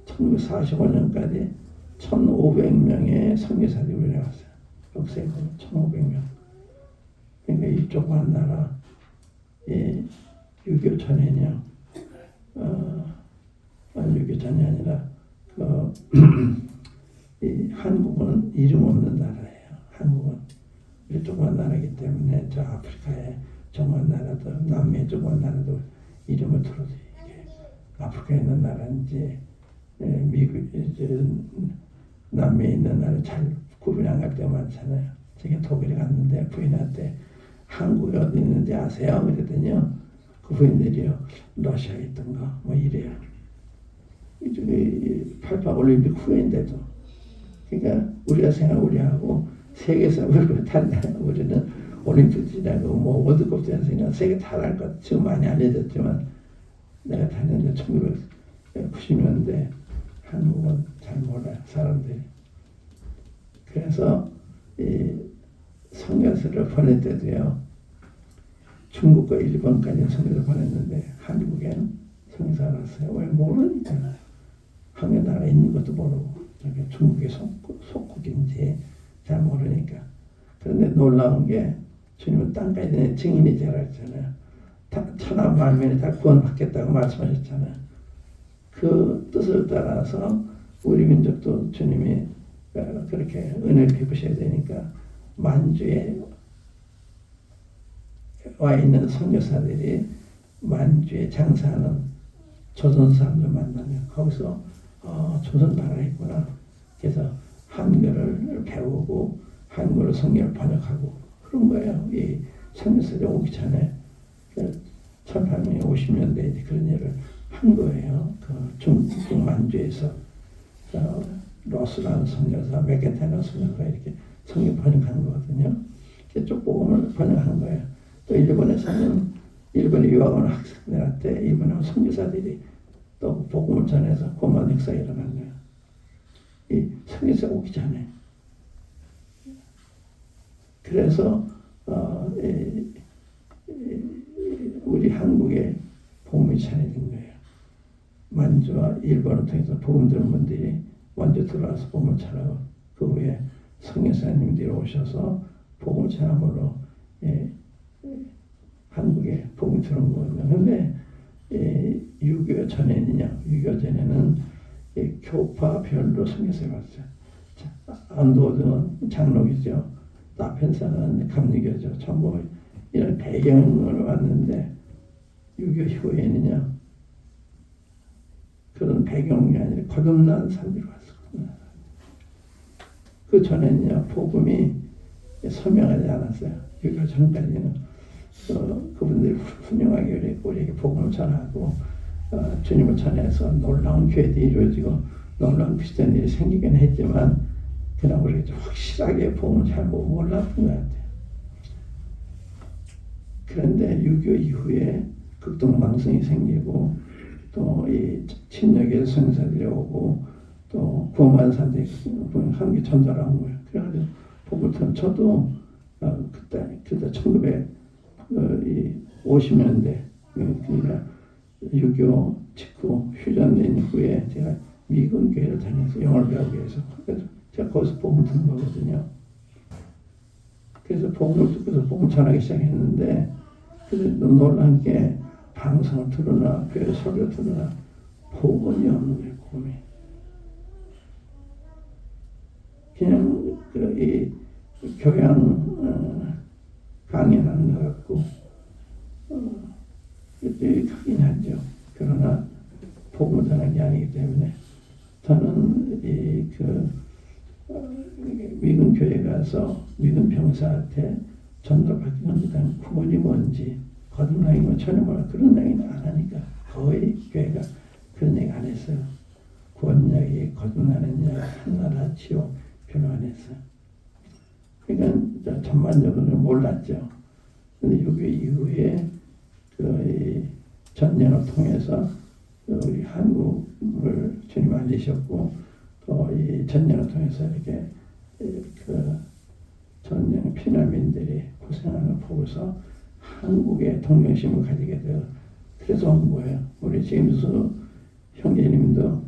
1945년까지 1,500명의 선교사들이 우리나라에 왔어요. 역사에 보면 1,500명. 그러니까 이 조그만 나라, 이 6.25 전에는요, 6.25 전이 아니라, 이 한국은 이름 없는 나라예요. 한국은. 우리 조그만 나라이기 때문에 저 아프리카의 조그만 나라도, 남미의 조그만 나라도 이름을 들어도 이게 아프리카에 있는 나라인지, 미국, 남미에 있는 나라 잘 구분이 안 갈 때가 많잖아요. 제가 독일에 갔는데 부인한테 한국에 어디 있는지 아세요? 그랬더니요. 그 부인들이요. 러시아에 있던가 뭐 이래요. 이쪽에 88 올림픽 후인데도. 그러니까 우리가 생각 우리하고 세계에서 우리가 달라요. 우리는 올림픽 지나고 뭐 월드컵 지나서 생각 세계 다 알 것. 지금 많이 알려졌지만 내가 다녔는데 1990년대 한국은 잘 몰라요. 사람들이. 그래서 이 선교사를 보낼 때도요. 중국과 일본까지 선교사를 보냈는데 한국에는 선교사가 왔어요. 왜? 모르니까요. 한국 나라에 있는 것도 모르고 중국의 속국인지 잘 모르니까. 그런데 놀라운 게 주님은 땅까지 증인이 되라 했잖아요. 천하 만민이 다 구원받겠다고 말씀하셨잖아요. 그 뜻을 따라서 우리 민족도 주님이 그렇게 은혜를 베푸셔야 되니까 만주에 와 있는 선교사들이 만주에 장사하는 조선 사람들 만나면 거기서 조선 나라에 있구나. 그래서 한글을 배우고 한글로 성경을 번역하고 그런 거예요. 이 선교사들이 오기 전에 1850년대에 그런 일을 한 거예요. 그 중국 만주에서 로스라는 선교사, 맥겐타이너 선교사가 이렇게 성경 번역한 거거든요. 쪽 복음을 번역한 거예요. 또 일본에서는 일본에 유학 온 학생들한테 일본의 선교사들이 또 복음을 전해서 고마운 역사가 일어난 거예요. 이 선교사 오기 전에. 그래서 우리 한국에 복음이 전해진 거예요. 만주와 일본을 통해서 복음 들은 분들이 먼저 들어와서 복음을 전하고 그 후에 선교사님들이 오셔서 복음을 전함으로 한국에 복음 들은 거거든요. 그런데 6.25 전에는요. 6.25 전에는 교파별로 선교사가 왔어요. 안도는 장로교죠. 나펜사는 감리교죠. 전부 이런 배경으로 왔는데 6.25 이후에는요. 그런 배경이 아니라 거듭난 사람들이 왔었구나. 그 전에는요. 복음이 선명하지 않았어요. 6.25 전까지는 그분들이 훌륭하게 우리에게 복음을 전하고 주님을 전해서 놀라운 교회들이 이루어지고 놀라운 비슷한 일이 생기긴 했지만 그냥 우리가 확실하게 복음을 잘 몰랐던 것 같아요. 그런데 6.25 이후에 극동방송이 생기고 또 이 침략의 선교사들이 오고 또 구원받은 사람들이 한국에 전달을 한 거예요. 그래가지고 복음을 저도 그때 1950년대 그러니까 6.25 직후 휴전된 후에 제가 미군 교회를 다녀서 영어를 배우기 위해서. 그래서 제가 거기서 복음 듣는 거거든요. 그래서 복음을 듣고서 복음 전하기 시작했는데, 그래서 놀란 게 방송을 들으나 교회 설교 들으나 복음이 없는 거예요. 복음이. 그냥 이 교양 강연하는 것 같고 하긴 하죠. 그러나 복음을 전하는 게 아니기 때문에 저는 미군 교회 가서 미군 병사한테 전도받기 전에 구원이 뭔지 거듭나기 뭐 전혀 몰라. 그런 얘기는 안 하니까 거의 교회가 그런 얘기 안 했어요. 구원 이야기, 거듭나는 이야기, 하나라 지옥 별로 안 했어요. 그러니까 전반적으로 몰랐죠. 근데 여기 이후에 전쟁을 통해서 우리 한국을 주님 알리셨고 또 이 전쟁을 통해서 이렇게 전쟁 피난민들이 고생하는 걸 보고서 한국에 동정심을 가지게 돼요. 그래서 온 거예요. 우리 제임스 형제님도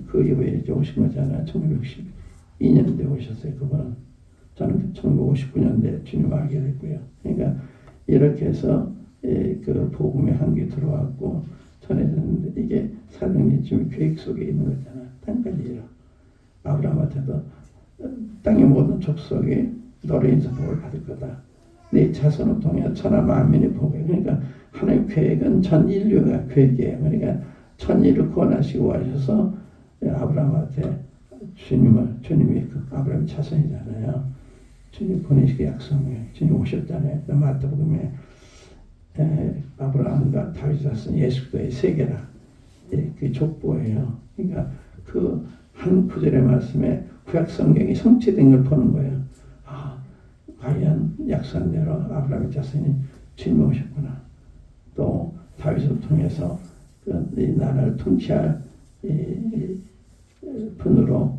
그 이후에 이제 오신 거잖아요. 1962년도에 오셨어요. 그분은. 저는 1959년도에 주님 알게 됐고요. 그러니까 이렇게 해서 그 복음의 한국에 들어왔고 전해졌는데 이게 사명이 지금 계획 속에 있는 거잖아요. 땅까지 아브라함한테도 땅의 모든 족속이 너로 인해서 복을 받을 거다. 네 자손을 통해 천하 만민이 복을. 그러니까 하나님의 계획은 전 인류가 계획이에요. 그러니까 전 인류 구원하시고 하셔서 아브라함한테 주님이 그 아브라함의 자손이잖아요. 주님 보내시기 약속이에요. 주님 오셨잖아요. 마태복음에 아브라함과 다윗 자손 예수 그리스도의 세계라. 그 족보예요. 그러니까 그 한 구절의 말씀에 구약 성경이 성취된 걸 보는 거예요. 아, 과연 약속한 대로 아브라함의 자손이 주님 오셨구나. 또 다윗을 통해서 이 나라를 통치할 분으로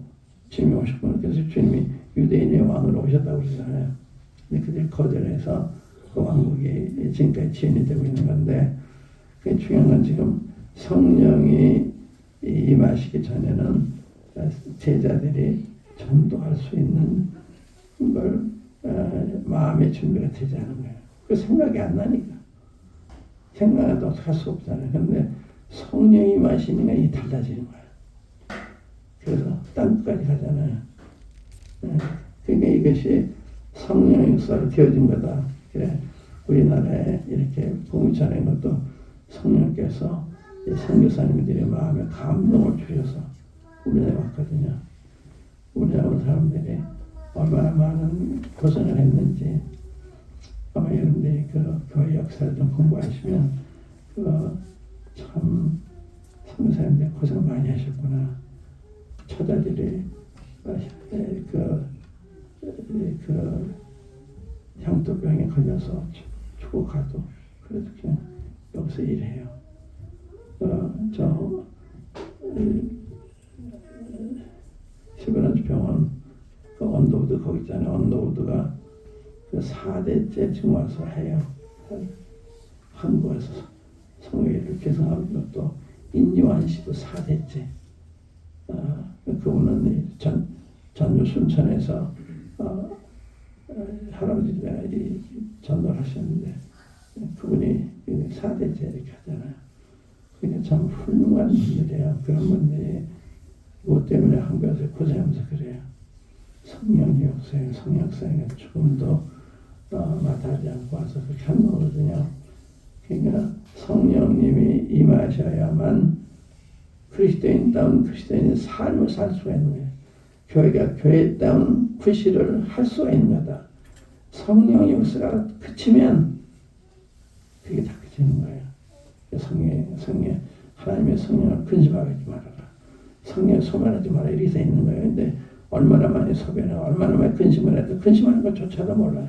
주님이 오셨구나. 그래서 주님이 유대인의 왕으로 오셨다고 그러잖아요. 근데 그들이 거절해서 그 왕국이 지금까지 지연이 되고 있는 건데, 그게 중요한 건 지금 성령이 임하시기 전에는 제자들이 전도할 수 있는 걸 마음의 준비가 되지 않은 거예요. 그 생각이 안 나니까. 생각도 할 수 없잖아요. 근데 성령이 임하시니까 이 달라지는 거예요. 그래서 땅끝까지 가잖아요. 그러니까 이것이 성령의 역사로 되어진 거다. 그래, 우리나라에 이렇게 복음 전하는 것도 성령께서 선교사님들의 마음에 감동을 주셔서 우리나라에 왔거든요. 우리나라 온 사람들이 얼마나 많은 고생을 했는지 아마 여러분들이 그 교회 역사를 좀 공부하시면 참 선교사님들 고생 많이 하셨구나. 처자들이 향토병에 걸려서 죽어가도 그래도 그냥 여기서 일해요. 시베리아 병원 그 언더우드 거기 있잖아요. 언더우드가 그 4대째 지금 와서 해요. 한국 와서 성회를 개성하는 것도 인요한 씨도 4대째. 그분은 전주 순천에서 할아버지가 전도를 하셨는데 그분이 4대째 이렇게 하잖아요. 그러니까 참 훌륭한 분들이에요. 그런 분들이 그것 때문에 한국에서 고생하면서 그래요. 성령 역사에 성역사에 조금도 마다하지 않고 와서 그렇게 하는 거거든요. 그러니까 성령님이 임하셔야만 그리스도인다운 그리스도인의 삶을 살 수가 있는 거예요. 교회가 교회다운 구실을 할 수가 있는 거다. 성령 역사가 그치면 그게 다 그치는 거예요. 성령 하나님의 성령을 근심하지 말아라. 성령 소멸하지 마라. 이렇게 돼 있는 거예요. 근데 얼마나 많이 소변하고 얼마나 많이 근심을 해도 근심하는 것조차도 몰라요.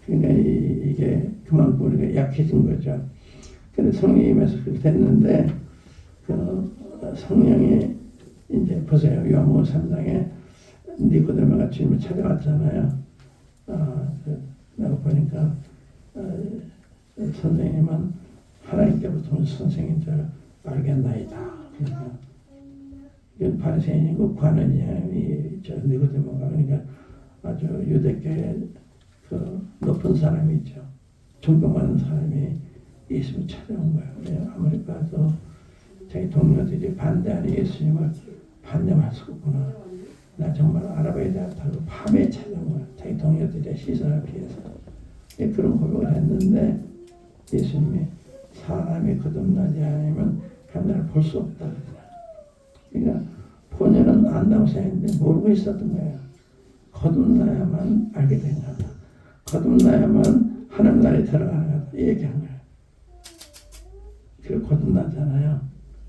그러니까 이게 그만큼 우리가 약해진 거죠. 근데 성령이 임해서 그렇게 됐는데 성령이 이제 보세요. 요한복음 3장에 니고데모가 주님을 찾아왔잖아요. 내가 보니까 선생님은 하나님께로부터 온 선생인 줄 알겠나이다. 그러니까 바리새인이고 관원이 저 니고데모가 그러니까 아주 유대교의 그 높은 사람이죠. 존경받는 사람이 예수님을 찾아온 거예요. 아무리 봐도 자기 동료들이 반대하는 예수님을 반대할 수 없구나. 나 정말 알아봐야 되겠다고 밤에 찾아온 거예요. 자기 동료들의 시선을 피해서. 그런 고백을 했는데 예수님이 사람이 거듭나지 않으면 하나님을 볼 수 없다. 그러니까 본인은 안다고 생각했는데 모르고 있었던 거예요. 거듭나야만 알게 된 거다. 거듭나야만 하나님 나라에 들어가는 거다. 이 얘기한 거예요. 그래서 거듭나잖아요.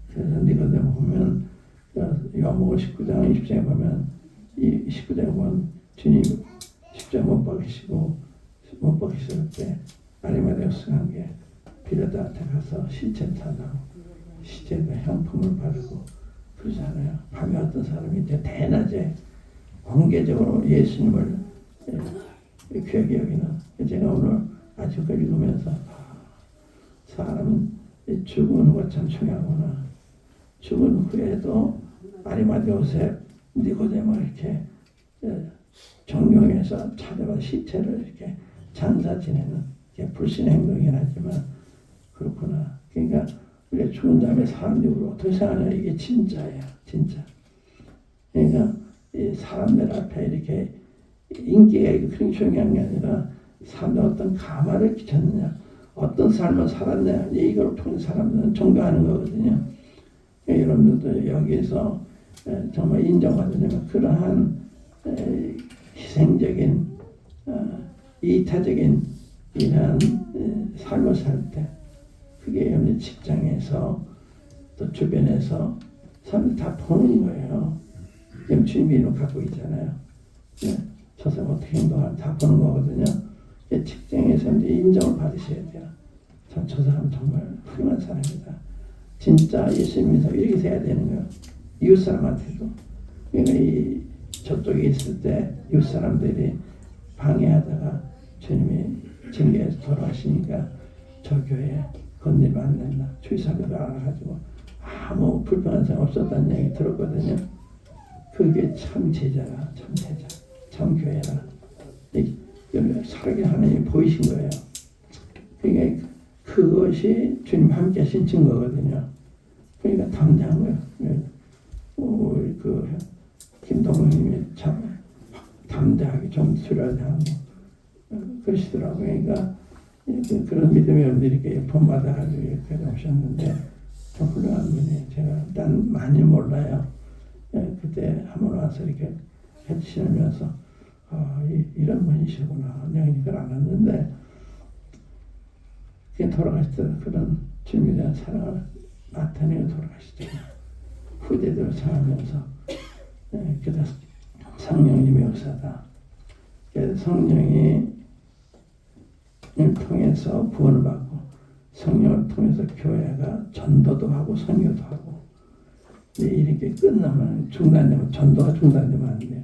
그래서 니고데모 보면 요한복음 19장 20장에 보면 이 19장에 보면 주님 십자가 못 박히실 때 아리마대우스 간 게 빌라도한테 가서 시체를 사다고 시체에 향품을 바르고 그러잖아요. 밤에 어떤 사람이 이제 대낮에 공개적으로 예수님을 귀하게 여기는 제가 오늘 아주 그 읽으면서 사람은 죽은 후가 참 중요하구나. 죽은 후에도 아리마대우스의 니고데모 이렇게 존경해서 찾아와 시체를 이렇게 장사 지내는 게 불신의 행동이긴 하지만 그렇구나. 그러니까 우리가 죽은 다음에 사람들이 우리 어떻게 생각하냐 이게 진짜예요. 진짜. 그러니까 이 사람들 앞에 이렇게 인기가 그런 중요한 게 아니라 사람들 어떤 가마를 끼쳤느냐 어떤 삶을 살았느냐 이걸 통해 사람들은 존경하는 거거든요. 여러분들도 여기에서 정말 인정받으려면 그러한 희생적인 이타적인 이러한 삶을 살 때 그게 여러분 직장에서 또 주변에서 사람들 다 보는 거예요. 주님이 이런 갖고 있잖아요. 저 사람 어떻게 행동하는지 다 보는 거거든요. 직장에서 인정을 받으셔야 돼요. 저 사람 정말 훌륭한 사람이다. 진짜 예수님에서 이렇게 해야 되는 거예요. 이웃 사람한테도. 그러니까 이 저쪽에 있을 때 이웃 사람들이 방해하다가 주님이 징계해서 돌아가시니까 저 교회에 건드리면 안 된다. 주의사들을 알아가지고 아무 불편한 사람 없었다는 얘기 들었거든요. 그게 참 제자라, 참 제자, 참 교회라. 살아계 하나님이 보이신 거예요. 그러니까 그것이 주님 함께 하신 증거거든요. 그러니까 담대한 거예요. 우리 그 김동훈님이 참 담대하게 좀 수련하고 그러시더라고요. 그러니까 그런 믿음의 여러분들이 이렇게 본받아가지고 이렇게 오셨는데 참 훌륭한 분이 제가 일단 많이 몰라요. 그때 한번 와서 이렇게 해주시면서 이런 분이시구나. 내가 이걸 알았는데 돌아가실 때 그런 주님에 대한 사랑을 나타내고 돌아가시잖아요. 후대들을 상하면서 그래서 성령님의 역사다. 그래서 성령이 통해서 구원을 받고 성령을 통해서 교회가 전도도 하고 선교도 하고 이렇게 끝나면 중단되면 전도가 중단되면 안 돼요.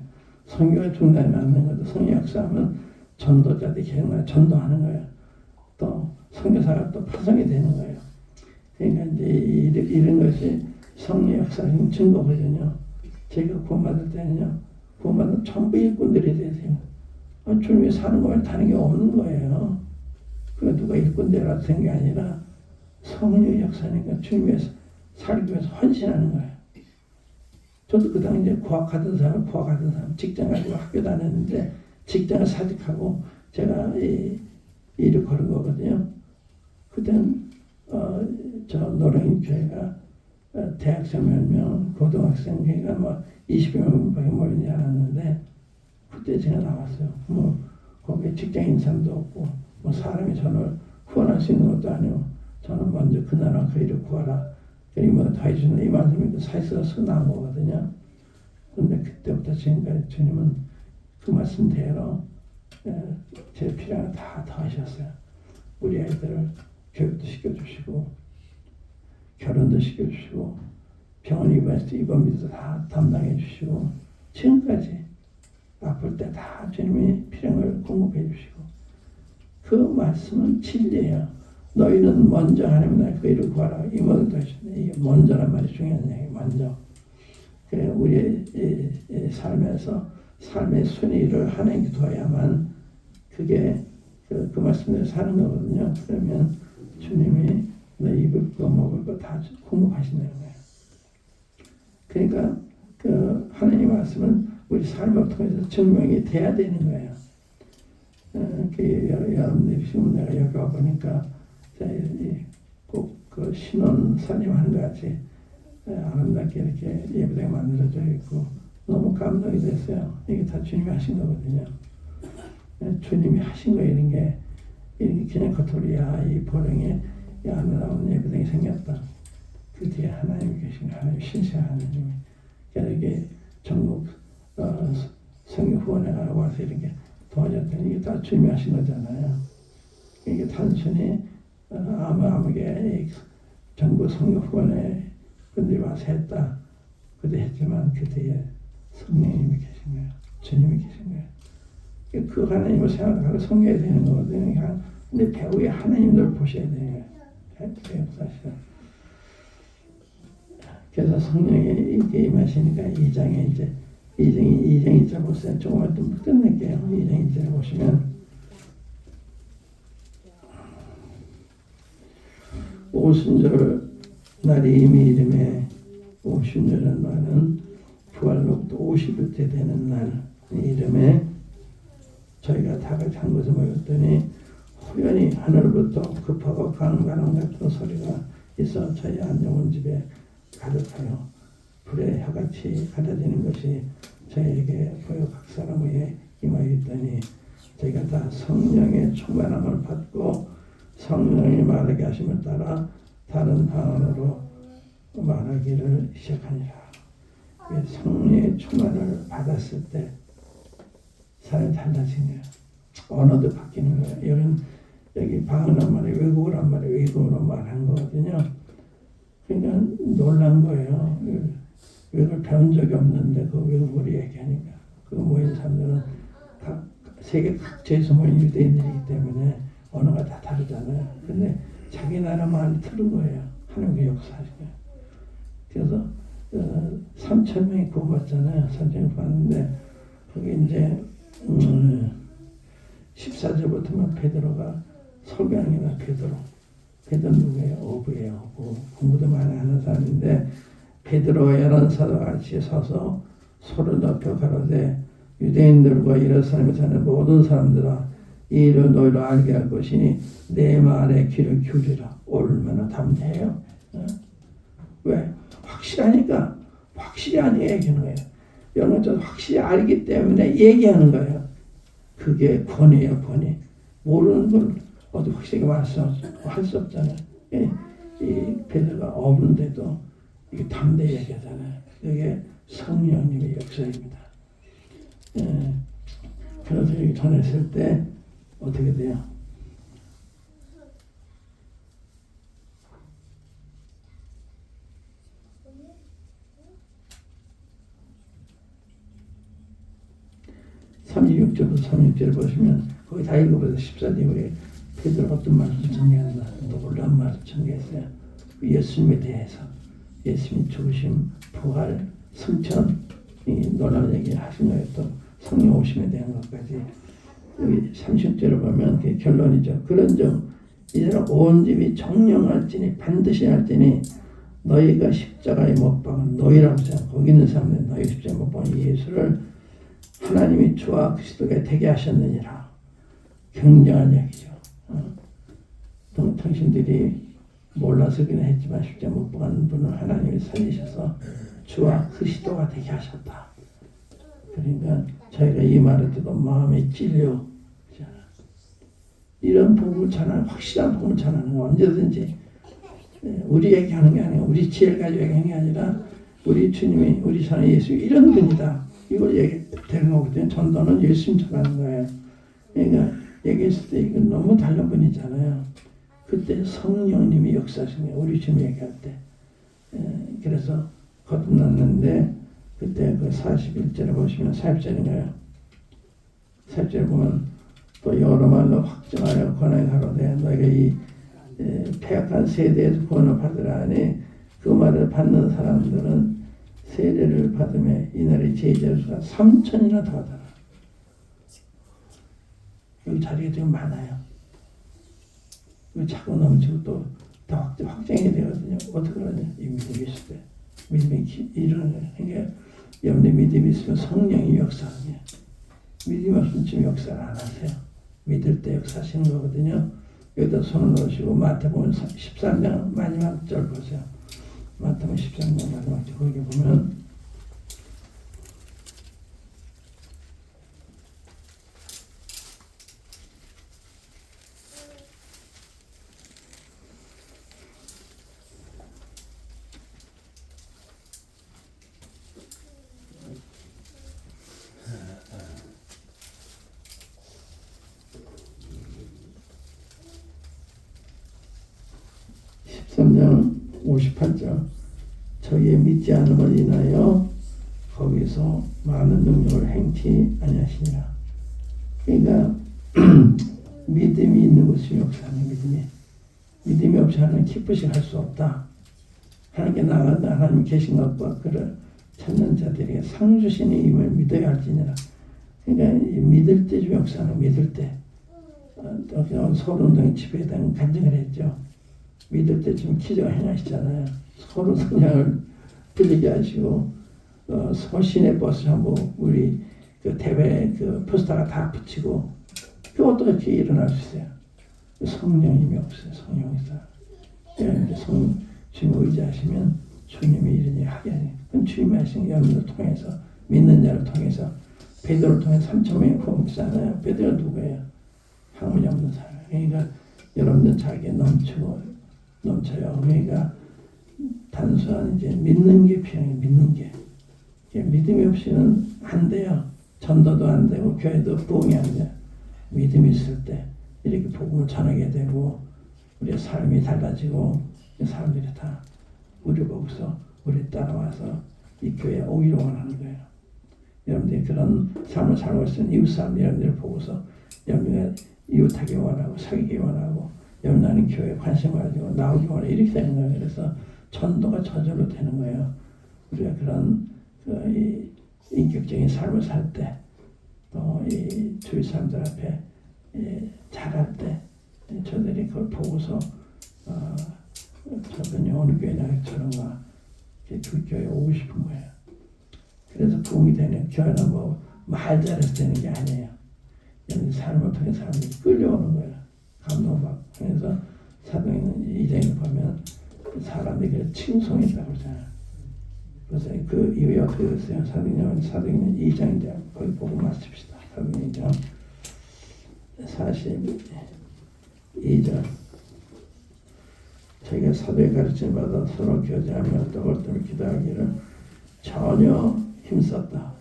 선교가 중단되면 안 되는 것도 성령 역사하면 전도자들이 계속 전도하는 거예요. 또 선교사가 또 파송이 되는 거예요. 그러니까 이제 이런 것이 성령 역사의 증거거든요. 제가 구원받을 때는요, 구원받은 전부 일꾼들이 되세요. 주님이 사는 거에 다른 게 없는 거예요. 그 누가 일꾼되라고 된 게 아니라 성령 역사니까 주님이 살기 위해서 헌신하는 거예요. 저도 그 당시에 구학하던 사람, 직장 가지고 학교 다녔는데 직장을 사직하고 제가 일을 걸은 거거든요. 그땐 저 노랭이 교회가 대학생 몇 명, 고등학생 교회가 뭐 20여 명밖에 모이지 않았는데 그때 제가 나왔어요. 뭐 거기에 직장인 사람도 없고 뭐 사람이 저를 후원할 수 있는 것도 아니고 저는 먼저 그 나라 그 일을 구하라. 이모가 다 해주는 이 말씀이 사실서 나온 거거든요. 그런데 그때부터 지금까지 주님은 그 말씀대로 제 필요한 다 하셨어요. 우리 아이들을 교육도 시켜주시고 결혼도 시켜주시고 병원 입원비도 다 담당해 주시고 지금까지 아플 때 다 주님이 필요한 걸 공급해 주시고 그 말씀은 진리예요. 너희는 먼저 하나님 나라의 그 일을 구하라. 이 모든 것이 이게 먼저란 말이 중요한 얘기. 먼저 우리의 삶에서 삶의 순위를 하나님께 둬야만 그게 그 말씀대로 사는 거거든요. 그러면 주님이 너 입을 거 먹을 거 다 공급하신다는 거예요. 그러니까 그 하나님 말씀은 우리 삶을 통해서 증명이 돼야 되는 거예요. 여러분들이 지금 내가 여기 와 보니까 꼭 그 신혼사님 하는 것 같이 아름답게 이렇게 예쁘게 만들어져 있고 너무 감동이 됐어요. 이게 다 주님이 하신 거거든요. 주님이 하신 거 이런 게 그냥 겉으로야 이 보령에 아름다운 예쁘게 생겼다. 그 뒤에 하나님이 계신 하나님 신실한 하나님이 이렇게 전국 성교 후원회가 와서 이렇게 도와줬더니 이게 다 주님이 하신 거잖아요. 이게 단순히 아무게 전국 성교 후원회 분들이 와서 했다. 그도 했지만 그 뒤에 성령님이 계신 거예요. 주님이 계신 거예요. 그 하나님을 생각하고 섬겨야 되는 거거든요. 근데 배우의 하나님을 보셔야 되는 거예요. 사실. 그래서 성령이 이게 임하시니까 2장에 이제 2장 1절 보세요. 조금만 좀 끝낼게요. 2장 1절 보시면 오순절 날이 이미 이름에 오순절은 말은 부활로부터 50일째 되는 날 이름에 저희가 다 같이 한 곳에 모였더니 호연히 하늘부터 급하고 강바람 같은 소리가 있어 저희 앉아온 집에 가득하여 불의 혀같이 가려지는 것이 저희에게 보여 각 사람 위에 임하여 있더니 저희가 다 성령의 충만함을 받고 성령이 말하게 하심을 따라 다른 방언으로 말하기를 시작하니라. 성령의 충만을 받았을 때 사람이 달라진 거예요. 언어도 바뀌는 거예요. 여기 방언한 말이 외국어란 말이 외국어로 말한 거거든요. 그러니까 놀란 거예요. 외국을 배운 적이 없는데 그 외국어로 얘기하니까 그 모인 사람들은 세계 각지에서 모인 유대인들이기 때문에 언어가 다 다르잖아요. 근데 자기 나라 말을 들은 거예요. 하나님의 역사하시고. 그래서 3,000명이 구원받잖아요. 3,000명이 구원받는데 거기 이제 14절부터는 베드로가 설교하는 게 베드로 누구예요? 어부예요. 어부. 공부도 많이 하는 사람인데 베드로와 여러 사도와 같이 서서 소를 높여 가로되 유대인들과 예루살렘에 사는 모든 사람들아 이 일을 너희로 알게 할 것이니 내 말에 귀를 기울이라. 얼마나 담대해요. 왜? 확실하니까 확실히 아니 얘기하는 거예요. 여러분 확실히 알기 때문에 얘기하는 거예요. 그게 권위예요. 권위. 모르는 걸 어디 확실하게 할 수 없잖아요. 이 베드로가 없는데도 이게 담대히 얘기하잖아요. 이게 성령님의 역사입니다. 그래서 여기 전했을 때 어떻게 돼요? (36절부터 36절) 보시면 거기 다 읽어보세요. 14절 우리 베드로가 어떤 말을 전개한다. 놀라운 말을 전개했어요. 예수님에 대해서 예수님 죽으심, 부활, 승천 이 놀라운 얘기를 하신 거예요. 또 성령 오심에 대한 것까지 여기 30절을 보면 그게 결론이죠. 그런즉 이제는 온 집이 정령할지니 반드시 할지니 너희가 십자가에 못 박은 너희라고 생각 거기 있는 사람들 너희 십자가에 못 박은 예수를 하나님이 주와 그리스도가 되게 하셨느니라. 굉장한 얘기죠. 당신들이 몰라서 그냥 했지만 십자가에 못 박은 분을 하나님이 살리셔서 주와 그리스도가 되게 하셨다. 그러니까 저희가 이 말을 듣고 마음에 찔려 이런 복음을 전하는 확실한 복음을 전하는 거 언제든지 우리 얘기하는 게 아니라 우리 지혜를 가지고 얘기하는 게 아니라 우리 주님이 우리 산 예수 이런 분이다 이걸 얘기되는 거거든요. 전도는 예수님 전하는 거예요. 그러니까 얘기했을 때 이건 너무 다른 분이잖아요. 그때 성령님이 역사하신 거예요. 우리 주님 얘기할 때. 그래서 거듭났는데 그때 그 41절에 보시면 40절인가요? 40절에 보면 또 여러 말로 확증하여 권하여 가로되 너희가 이 패악한 세대에서 구원을 받으라 하니 그 말을 받는 사람들은 세례를 받으며 이날의 제자 수가 3천이나 더 하더라. 여기 자리가 지금 많아요. 자꾸 넘치고 또 다 확정이 되거든요. 어떻게 하냐? 이 믿음이 있을 때. 믿음이 일어나요. 그러니까 여러분의 믿음이 있으면 성령이 역사하는 거예요. 믿음이 없으면 지금 역사를 안 하세요. 믿을 때 역사하시는 거거든요. 여기다 손을 놓으시고 마태복음 13장 마지막 절 보세요. 마태복음 13장 마지막 절 거기 보면 13장 58절 저희의 믿지 않음을 인하여 거기서 많은 능력을 행치 아니하시니라. 그러니까 믿음이 있는 곳이 역사하는 믿음이 없이 하나님 기쁘시 할 수 없다. 하나님께 나가다 하나님 계신 것과 그를 찾는 자들에게 상 주시는 임을 믿어야 할지니라. 그러니까 믿을 때 좀 역사하는 믿을 때 서울운동 집회에 대한 간증을 했죠. 믿을 때 좀 기적 행하시잖아요. 서로 성령을 들리게 하시고 서신의 버스 전부 우리 그 대회 그 포스터가 다 붙이고 그 어떻게 일어날 수 있어요? 성령님이 없어요. 성령이 있어요. 주님 의지하시면 주님이 이런 일 하게 하니 그건 주님이 하신 여러분을 통해서 믿는 자를 통해서 베드로를 통해서 3,000명이 구원받잖아요. 베드로가 누구예요? 학문이 없는 사람. 그러니까 여러분들 자기에 넘쳐요. 그러니까 단순한 이제 믿는 게 필요해요. 믿는 게. 믿음이 없이는 안 돼요. 전도도 안 되고 교회도 부흥이 안 돼요. 믿음이 있을 때 이렇게 복음을 전하게 되고 우리의 삶이 달라지고 사람들이 다 우리 보고서 우리 따라와서 이 교회에 오기를 원하는 거예요. 여러분들이 그런 삶을 살고 있는 이웃 사람 여러분들을 보고서 여러분들이 이웃하기 원하고 사귀기 원하고 여러분 나는 교회에 관심 가지고 나오기 원하고 이렇게 되는 거예요. 그래서 전도가 저절로 되는 거예요. 우리가 그런 이 인격적인 삶을 살 때 또 이 주위 사람들 앞에 잘할 때 저들이 그걸 보고서 저분이 어느 교회나 저런가 그 교회에 오고 싶은 거예요. 그래서 부흥이 되는 교회는 뭐 말 잘해서 되는 게 아니에요. 여러분 삶을 통해 사람들이 끌려오는 거예요. 감동받고. 그래서 사도행전 2장에 보면 사람들이 칭송했다고 그러잖아요. 그래서 그 이후에 어떻게 됐어요? 사도행전 2장인데 거기 보고 마칩시다. 사도행전 42절 자기가 사도의 가르침을 받아 서로 교제하며 떡을 뜨며 기도하기를 전혀 힘썼다.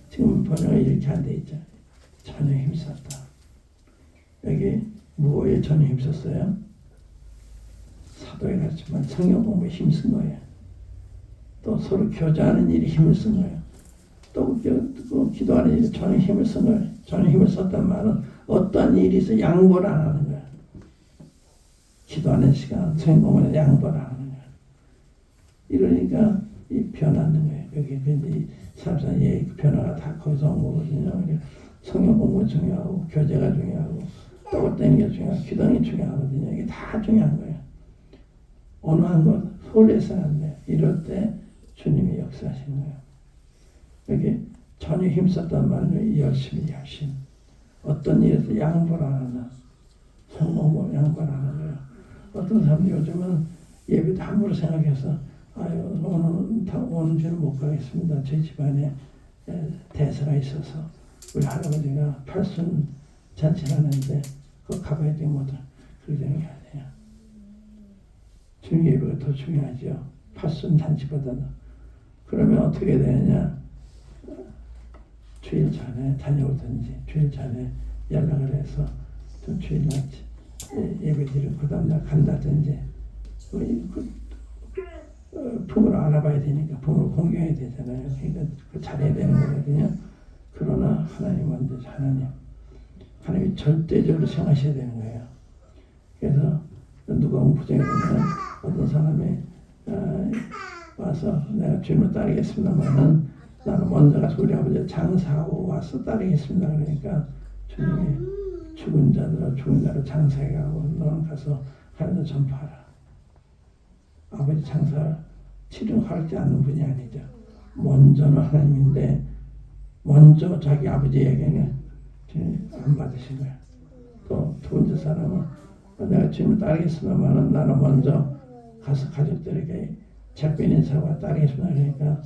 지금 번역이 이렇게 안 돼 있죠. 전혀 힘썼다. 여기 뭐에 전혀 힘썼어요? 사도의 가르침만 성경 공부에 힘쓴 거예요. 또 서로 교제하는 일에 힘을 쓴 거예요. 또 기도하는 일에 전혀 힘을 쓴 거예요. 전혀 힘을 썼단 말은 어떠한 일이 있어 양보를 안 하는 거예요. 기도하는 시간, 성경 공부는 양보를 안 하는 거예요. 이러니까 이 변하는 거예요. 여기 이 사람의 변화가 다 거기서 온 거거든요. 성경 공부가 중요하고 교제가 중요하고 떡을 떼는 게 중요하고 기도하는 게 중요하거든요. 이게 다 중요한 거예요. 어느 한 것 소홀해서는 안 돼요. 이럴 때 주님이 역사하시는 거예요. 여기 전혀 힘썼단 말은 열심히 어떤 일에서 양보를 안 하나 성공을 양보를 안 하는 거예요. 어떤 사람이 요즘은 예배도 함부로 생각해서 아유 오늘 주는 못 가겠습니다. 제 집안에 대사가 있어서 우리 할아버지가 팔순 잔치를 하는데 그거 가봐야 되는 거다. 그렇게 되는 게 아니에요. 주님 예배가 더 중요하죠. 팔순 잔치보다는. 그러면 어떻게 되느냐. 주일 전에 다녀오든지 주일 전에 연락을 해서 좀 주일 날 예배 드리고 그 다음날 간다든지 품으로 알아봐야 되니까 품으로 공경해야 되잖아요. 그러니까 잘해야 되는 거거든요. 그러나 하나님 먼저 하나님이 절대적으로 생각하셔야 되는 거예요. 그래서 누가 부정해 보면 어떤 사람이 와서 내가 주님을 따르겠습니다만은 나는 먼저 가서 우리 아버지 장사하고 와서 따르겠습니다. 그러니까 주님이 죽은 자를 장사해 가고 너는 가서 하나님 전파하라. 아버지 장사 치료하지 않는 분이 아니죠. 먼저는 하나님인데 먼저 자기 아버지에게는 안 받으신 거야. 또 두 번째 사람은 내가 주님을 따르겠습니다만은 나는 먼저 가서 가족들에게 작별 인사와 따르겠습니다. 그러니까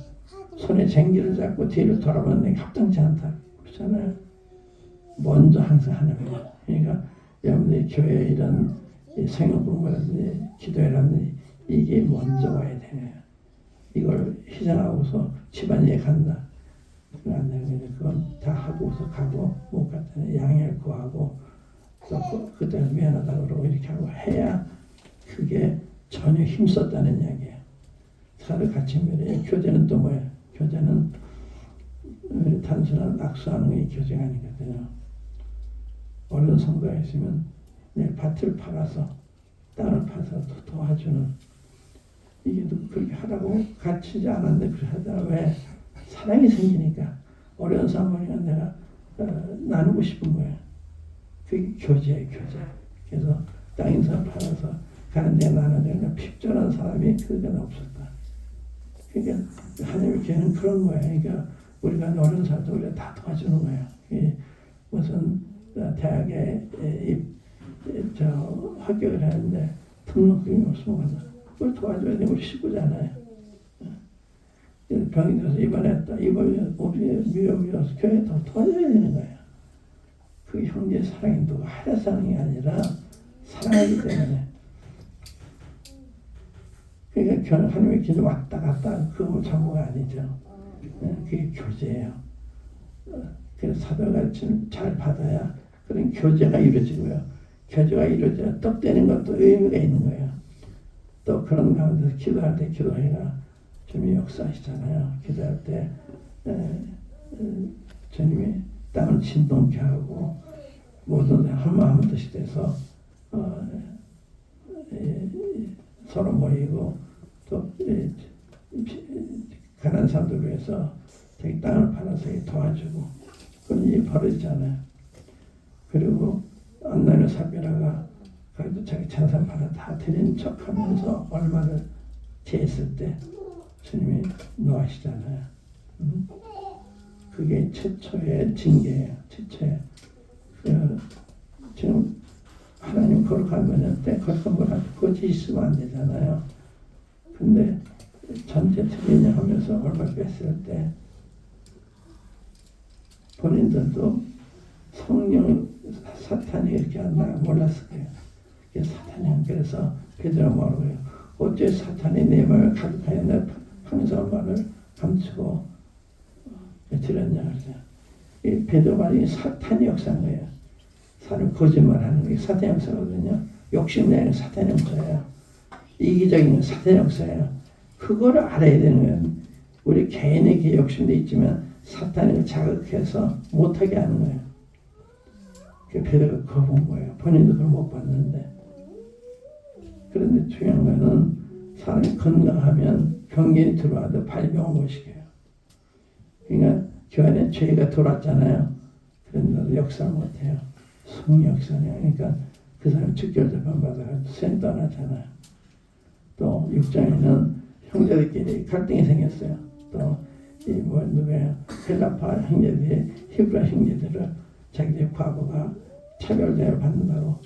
손에 쟁기를 잡고 뒤를 돌아보는 게 합당치 않다. 그렇잖아요. 먼저 항상 하는 거예요. 그러니까 여러분들이 교회 이런 성경 공부라든지 기도라든지 이게 먼저 와야 되네요. 이걸 희생하고서 집안일에 간다. 그건 안 되는 거죠. 그건 다 하고서 가고 못 갔다는 양해를 구하고 또 그때는 미안하다고 그러고 이렇게 하고 해야 그게 전혀 힘썼다는 이야기예요. 살을 같이 맺어요. 교제는 또 뭐예요? 교제는 단순한 악수하는 게 교제가 아니거든요. 어려운 성도가 있으면 내 밭을 팔아서 땅을 파서 도와주는 이게 그렇게 하라고 가르치지 않았는데 그렇게 하다가 왜 사랑이 생기니까 어려운 사람이니까 내가 나누고 싶은 거예요. 그게 교제예요, 교제. 그래서 땅에서 팔아서 가는데 나눠주니까 핍절한 사람이 그건 없었다. 그러니까 하나님의 교회는 그런 거예요. 그러니까 우리가 어려운 사람도 우리가 다 도와주는 거예요. 무슨 대학에 합격을 하는데 등록금이 없으면 그걸 도와줘야 돼. 우리 식구잖아요. 병이 들어서 입원했다. 입원이 위험이어서 교회에 더 도와줘야 되는 거예요. 그게 형제 사랑이 누가 하려 사랑이 아니라 사랑하기 때문에. 그러니까 하나님의 길을 왔다 갔다 그거 전부가 아니죠. 그게 교제예요. 그래서 사도 가르침을 잘 받아야 그런 교제가 이루어지고요. 교제가 이루어져야 떡되는 것도 의미가 있는 거예요. 또 그런 가운데서 기도할 때 기도해가 주님이 역사하시잖아요. 기도할 때 주님이 땅을 진동케 하고 모든 한마음 뜻이 돼서 서로 모이고 또 가난한 사람들 위해서 자기 땅을 팔아서 도와주고 그런 일이 벌어지잖아요. 그리고 안나는 사비라가 자기 재산 팔아 다 드린 척하면서 얼마를 제했을 때 주님이 노하시잖아요. 그게 최초의 징계예요. 최초의 지금 하나님 거룩하면 때 거룩한 걸 거짓 있으면 안 되잖아요. 근데 전체 틀리냐 하면서 얼마 뺐을 때 본인들도 성령 사탄이 이렇게 한다 몰랐을 거예요. 사탄이 그래서 베드로 뭐라고 해요? 어째 사탄이 내 마음을 가득하여 내 항상 말을 감추고 들었냐 그러죠. 이 베드로 말이 사탄이 역사한 거예요. 사람 거짓말하는 게 사탄의 역사거든요. 욕심내는 사탄의 역사예요. 이기적인 사탄의 역사예요. 그거를 알아야 되는 거예요. 우리 개인에게 욕심도 있지만 사탄을 자극해서 못하게 하는 거예요. 그 베드로가 그거 본 거예요. 본인도 그걸 못 봤는데. 그런데 중요한 거는 사람이 건강하면 병균이 들어와도 발병을 못 시켜요. 그러니까 교회 죄가 들어왔잖아요. 그런데 역사를 못해요. 성역사냐. 그러니까 그 사람이 직결재판 받아서 생 떠나잖아요. 또 6장에는 형제들끼리 갈등이 생겼어요. 또 누구예요? 헬라파 형제들이 히브리 형제들을 자기들 과거가 차별대를 받는다고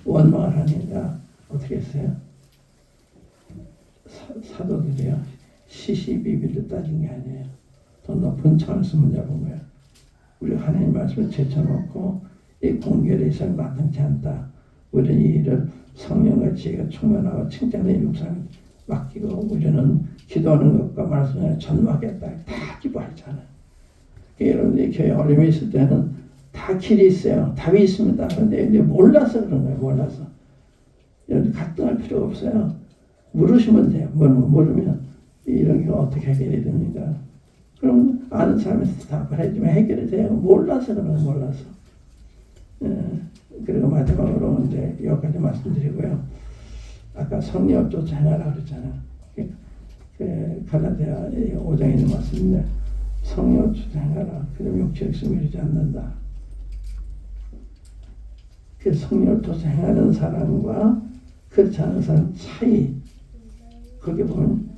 원망을 하니까 어떻게 했어요? 사도들이요. 시시비비를 따진 게 아니에요. 더 높은 차원에서 문제 본 거예요. 우리가 하나님 말씀을 제쳐놓고 이 공결의 이상 마땅치 않다. 우리는 이 일을 성령과 지혜가 충만하고 칭찬의 육상에 맡기고 우리는 기도하는 것과 말씀을 전무하겠다. 다 기도하잖아요. 여러분들이 교회 어려움이 있을 때는 다 길이 있어요. 답이 있습니다. 그런데 몰라서 그런 거예요. 몰라서. 여러분 갈등할 필요가 없어요. 물으시면 돼요. 물으면 이런 게 어떻게 해결이 됩니까? 그럼 아는 사람한테 답을 해주면 해결이 돼요. 몰라서 그런 거예요. 몰라서. 그리고 마지막으로 이제 여기까지 말씀드리고요. 아까 성령 쫓아 행하라 그랬잖아요. 그 갈라디아 5장에 있는 말씀인데 성령을 투쟁하라. 그러면 육체의 욕심을 이루지 않는다. 그 성령을 투쟁하는 사람과 그렇지 않은 사람 차이, 거기 보면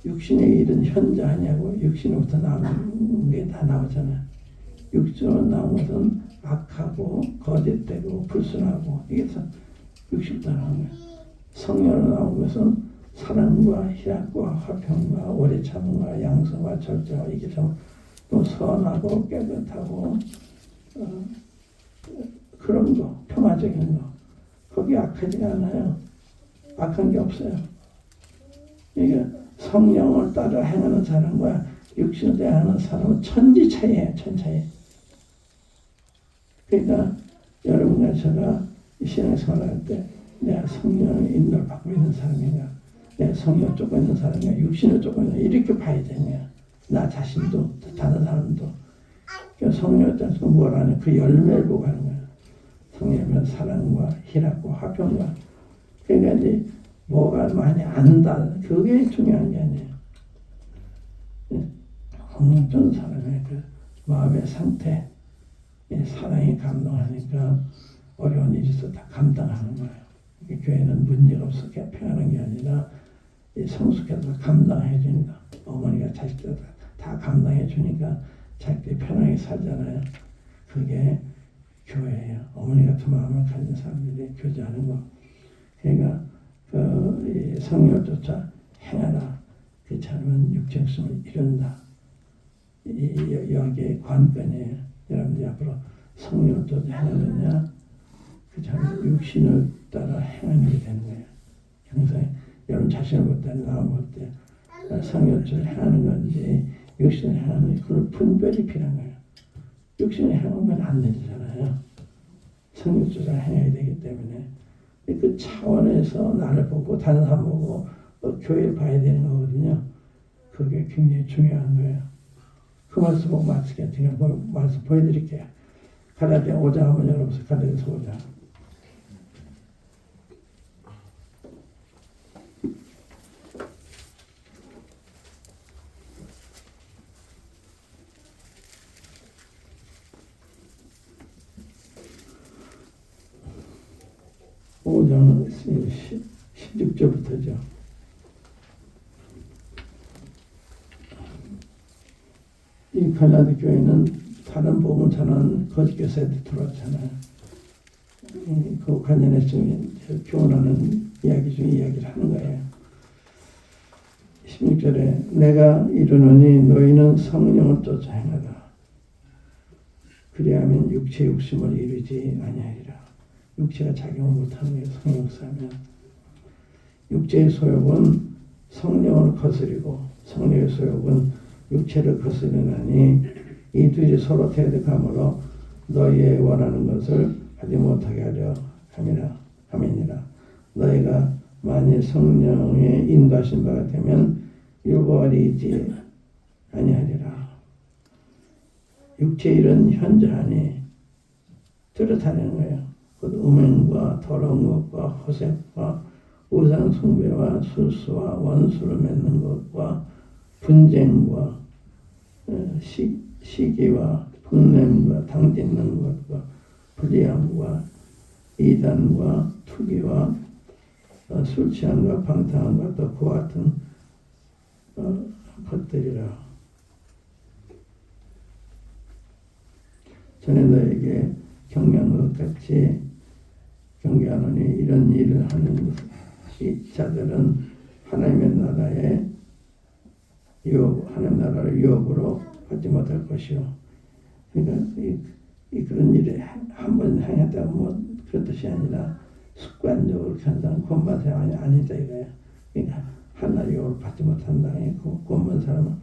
육신의 일은 현재 아니냐고. 육신으로부터 나오는 게 다 나오잖아요. 육신으로 나온 것은 악하고 거짓되고 불순하고 이게 육신부터 나온 거예요. 성령으로 나온 것은 사랑과 희락과 화평과 오래 참음과 양성과 절제와 이게 또 선하고 깨끗하고 그런 거, 평화적인 거. 거기 악하지가 않아요. 악한 게 없어요. 이게 성령을 따라 행하는 사람과 육신을 대하는 사람은 천지 차이예요. 천 차이. 그러니까 여러분과 제가 신앙생활 할 때 내가 성령의 인도를 받고 있는 사람인가, 내가 성령을 쫓고 있는 사람인가, 육신을 쫓고 있는 사람인가, 이렇게 봐야 되는 거야. 나 자신도 다른 사람도. 그러니까 성령을 따라서 뭘 하냐, 그 열매를 보고 하는 거야. 성령이면 사랑과 희락과 화평과. 그러니까 이제 뭐가 많이 안다, 그게 중요한 게 아니에요. 성령 쫓는 사람의 그 마음의 상태, 사랑이 감동하니까 어려운 일이 있어도 다 감당하는 거예요. 교회는 문제가 없어 평안한 게 아니라 성숙해서 감당해 주니까, 어머니가 자식들 다 감당해 주니까 자식들이 편하게 살잖아요. 그게 교회예요. 어머니 같은 마음을 가진 사람들이 교제하는 거. 그러니까 그 성령을 쫓아 행하라. 그렇지 않으면 육정심을 이룬다. 여기에 관건이에요. 여러분들이 앞으로 성령을 쫓아 행하느냐, 그렇지 않으면 육신을 따라 행하는 게 되는 거예요. 항상 여러분 자신을 볼 때, 나를 볼 때 성령을 쫓아 행하는 건지 육신을 행하는 건지 그걸 분별이 필요한 거예요. 육신을 행하는 건 안 되잖아요. 성령을 쫓아 행해야 되기 때문에 그 차원에서 나를 보고 다른 사람 보고 교회를 봐야 되는 거거든요. 그게 굉장히 중요한 거예요. 그 말씀 보고 말씀 보여드릴게요. 갈라디아 5장 한번 열어보세요. 갈라디아서 5장. 오장 16절부터죠. 이 갈라디 교회는 다른 복음을 전하는 거짓 교사들이 들어왔잖아요. 그 관련해서 교훈하는 이야기 중에 이야기를 하는 거예요. 16절에 내가 이르노니 너희는 성령을 쫓아 행하라. 그리하면 육체의 욕심을 이루지 아니하리라. 육체가 작용을 못하는 게 성령 역사면, 육체의 소욕은 성령을 거스리고 성령의 소욕은 육체를 거스르나니 이 둘이 서로 대적하므로 너희의 원하는 것을 하지 못하게 하려 함이니라. 너희가 만일 성령의 인도하신 바가 되면 율법이지 아니하리라. 육체의 일은 현저하니 뚜렷하는 거예요. 곧 음행과 더러운 것과 호색과 우상 숭배와 술수와 원수를 맺는 것과 분쟁과 시기와 분냄과 당짓는 것과 불의함과 이단과 투기와 술 취함과 방탕함과 또 그와 같은 것들이라. 전에 너에게 경계한 것 같이 경계하노니 이런 일을 하는 이 자들은 하나님의 나라의 하나님 나라를 유업으로 받지 못할 것이요. 그러니까 그런 일에 한 번 행했다고 뭐 그런 뜻이 아니라 습관적으로 한다는 권반 사람이 아니다 이거예요. 그러니까 하나님 유업을 받지 못한다. 권반 사람은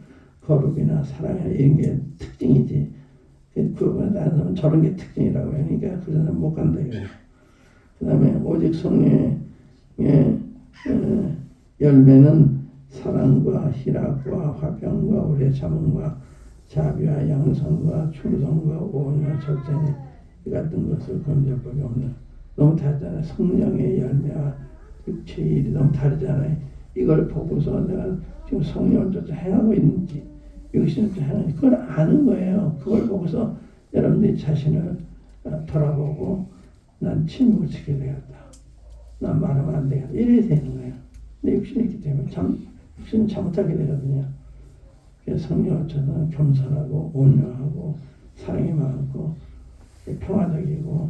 거룩이나 사랑이나 이런 게 특징이지. 그러고 다른 사람은 저런 게 특징이라고 해요. 그러니까 그런 사람 못 간다 이거예요. 그 다음에 오직 성령의 열매는 사랑과 희락과 화평과 오래 참음과 자비와 양성과 충성과 오온과 절제니 이 같은 것을 건질 법이 없는. 너무 다르잖아요. 성령의 열매와 육체의 일이 너무 다르잖아요. 이걸 보고서 내가 지금 성령을 쫓아 행하고 있는지 육신을 쫓아 행하는지 그걸 아는 거예요. 그걸 보고서 여러분들이 자신을 돌아보고 난 침묵을 지켜야 되겠다. 난 말하면 안 되겠다. 이래야 되는 거예요. 근데 육신이 있기 때문에 육신은 잘못하게 되거든요. 그래서 성령을 쫓아서 겸손하고 온유하고 사랑이 많고 평화적이고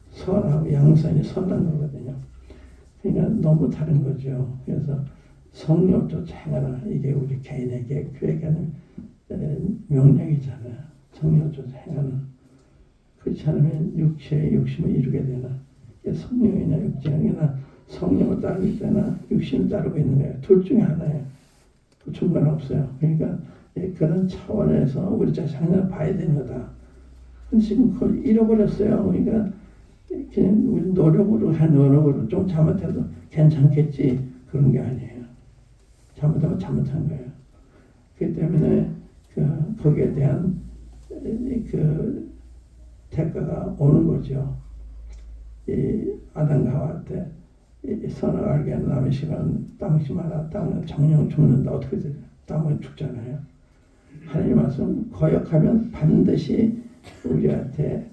선하고 양선이 선한 거거든요. 그러니까 너무 다른 거죠. 그래서 성령을 쫓아 행하라. 이게 우리 개인에게 교회에게 하는 명령이잖아요. 성령을 쫓아 행하는. 그렇지 않으면 육체의 욕심을 이루게 되나. 성령이나 육체나 성령을 따르고 있거나 육신을 따르고 있는 거예요. 둘 중에 하나예요. 중간 없어요. 그러니까 그런 차원에서 우리 자신 하나 봐야 되는 거다. 근데 지금 그걸 잃어버렸어요. 그러니까 그냥 우리 노력으로 좀 잘못해도 괜찮겠지 그런 게 아니에요. 잘못하면 잘못한 거예요. 그렇기 때문에 거기에 대한 그 대가가 오는 거죠. 이 아담과 하와 때 선을 알게 한 남의 시간 땅지 마라. 땅은 정령 죽는다. 어떻게 돼요? 땅은 죽잖아요. 하나님 말씀 거역하면 반드시 우리한테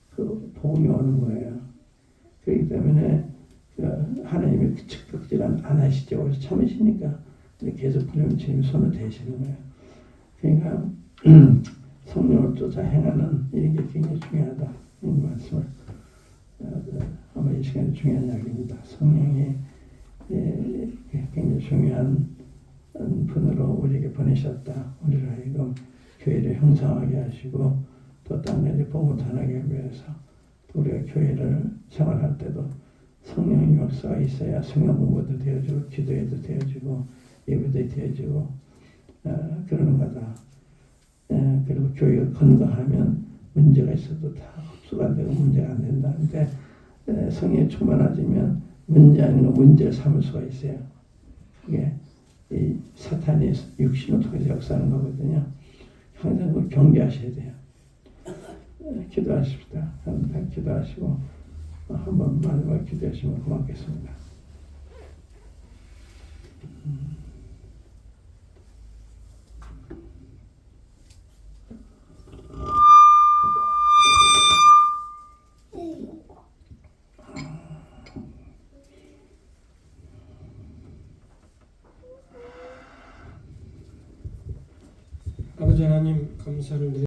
그 복이 오는 거예요. 그렇기 때문에 하나님이 즉각질 안 하시죠. 오래 참으시니까 계속 그러면 주님 손을 대시는 거예요. 그러니까 성령을 쫓아 행하는 이런 게 굉장히 중요하다. 이 말씀을 아마 이 시간에 중요한 이야기입니다. 성령이 굉장히 중요한 분으로 우리에게 보내셨다. 우리를 하여금 교회를 형성하게 하시고 또 땅에 복음을 전하기 위해서 우리가 교회를 생활할 때도 성령의 역사가 있어야 성경 공부도 되어지고 기도에도 되어지고 예배도 되어지고 그러는 거다. 그리고 교회가 건강하면 문제가 있어도 다 흡수가 안 되고 문제가 안 된다. 근데 성령이 충만해지면 문제 아닌 거 문제를 삼을 수가 있어요. 그게 이 사탄이 육신을 통해서 역사하는 거거든요. 항상 그걸 경계하셔야 돼요. 기도하십시다. 항상 기도하시고 한번 마지막 기도하시면 고맙겠습니다. 아버지 하나님 감사를 드립니다.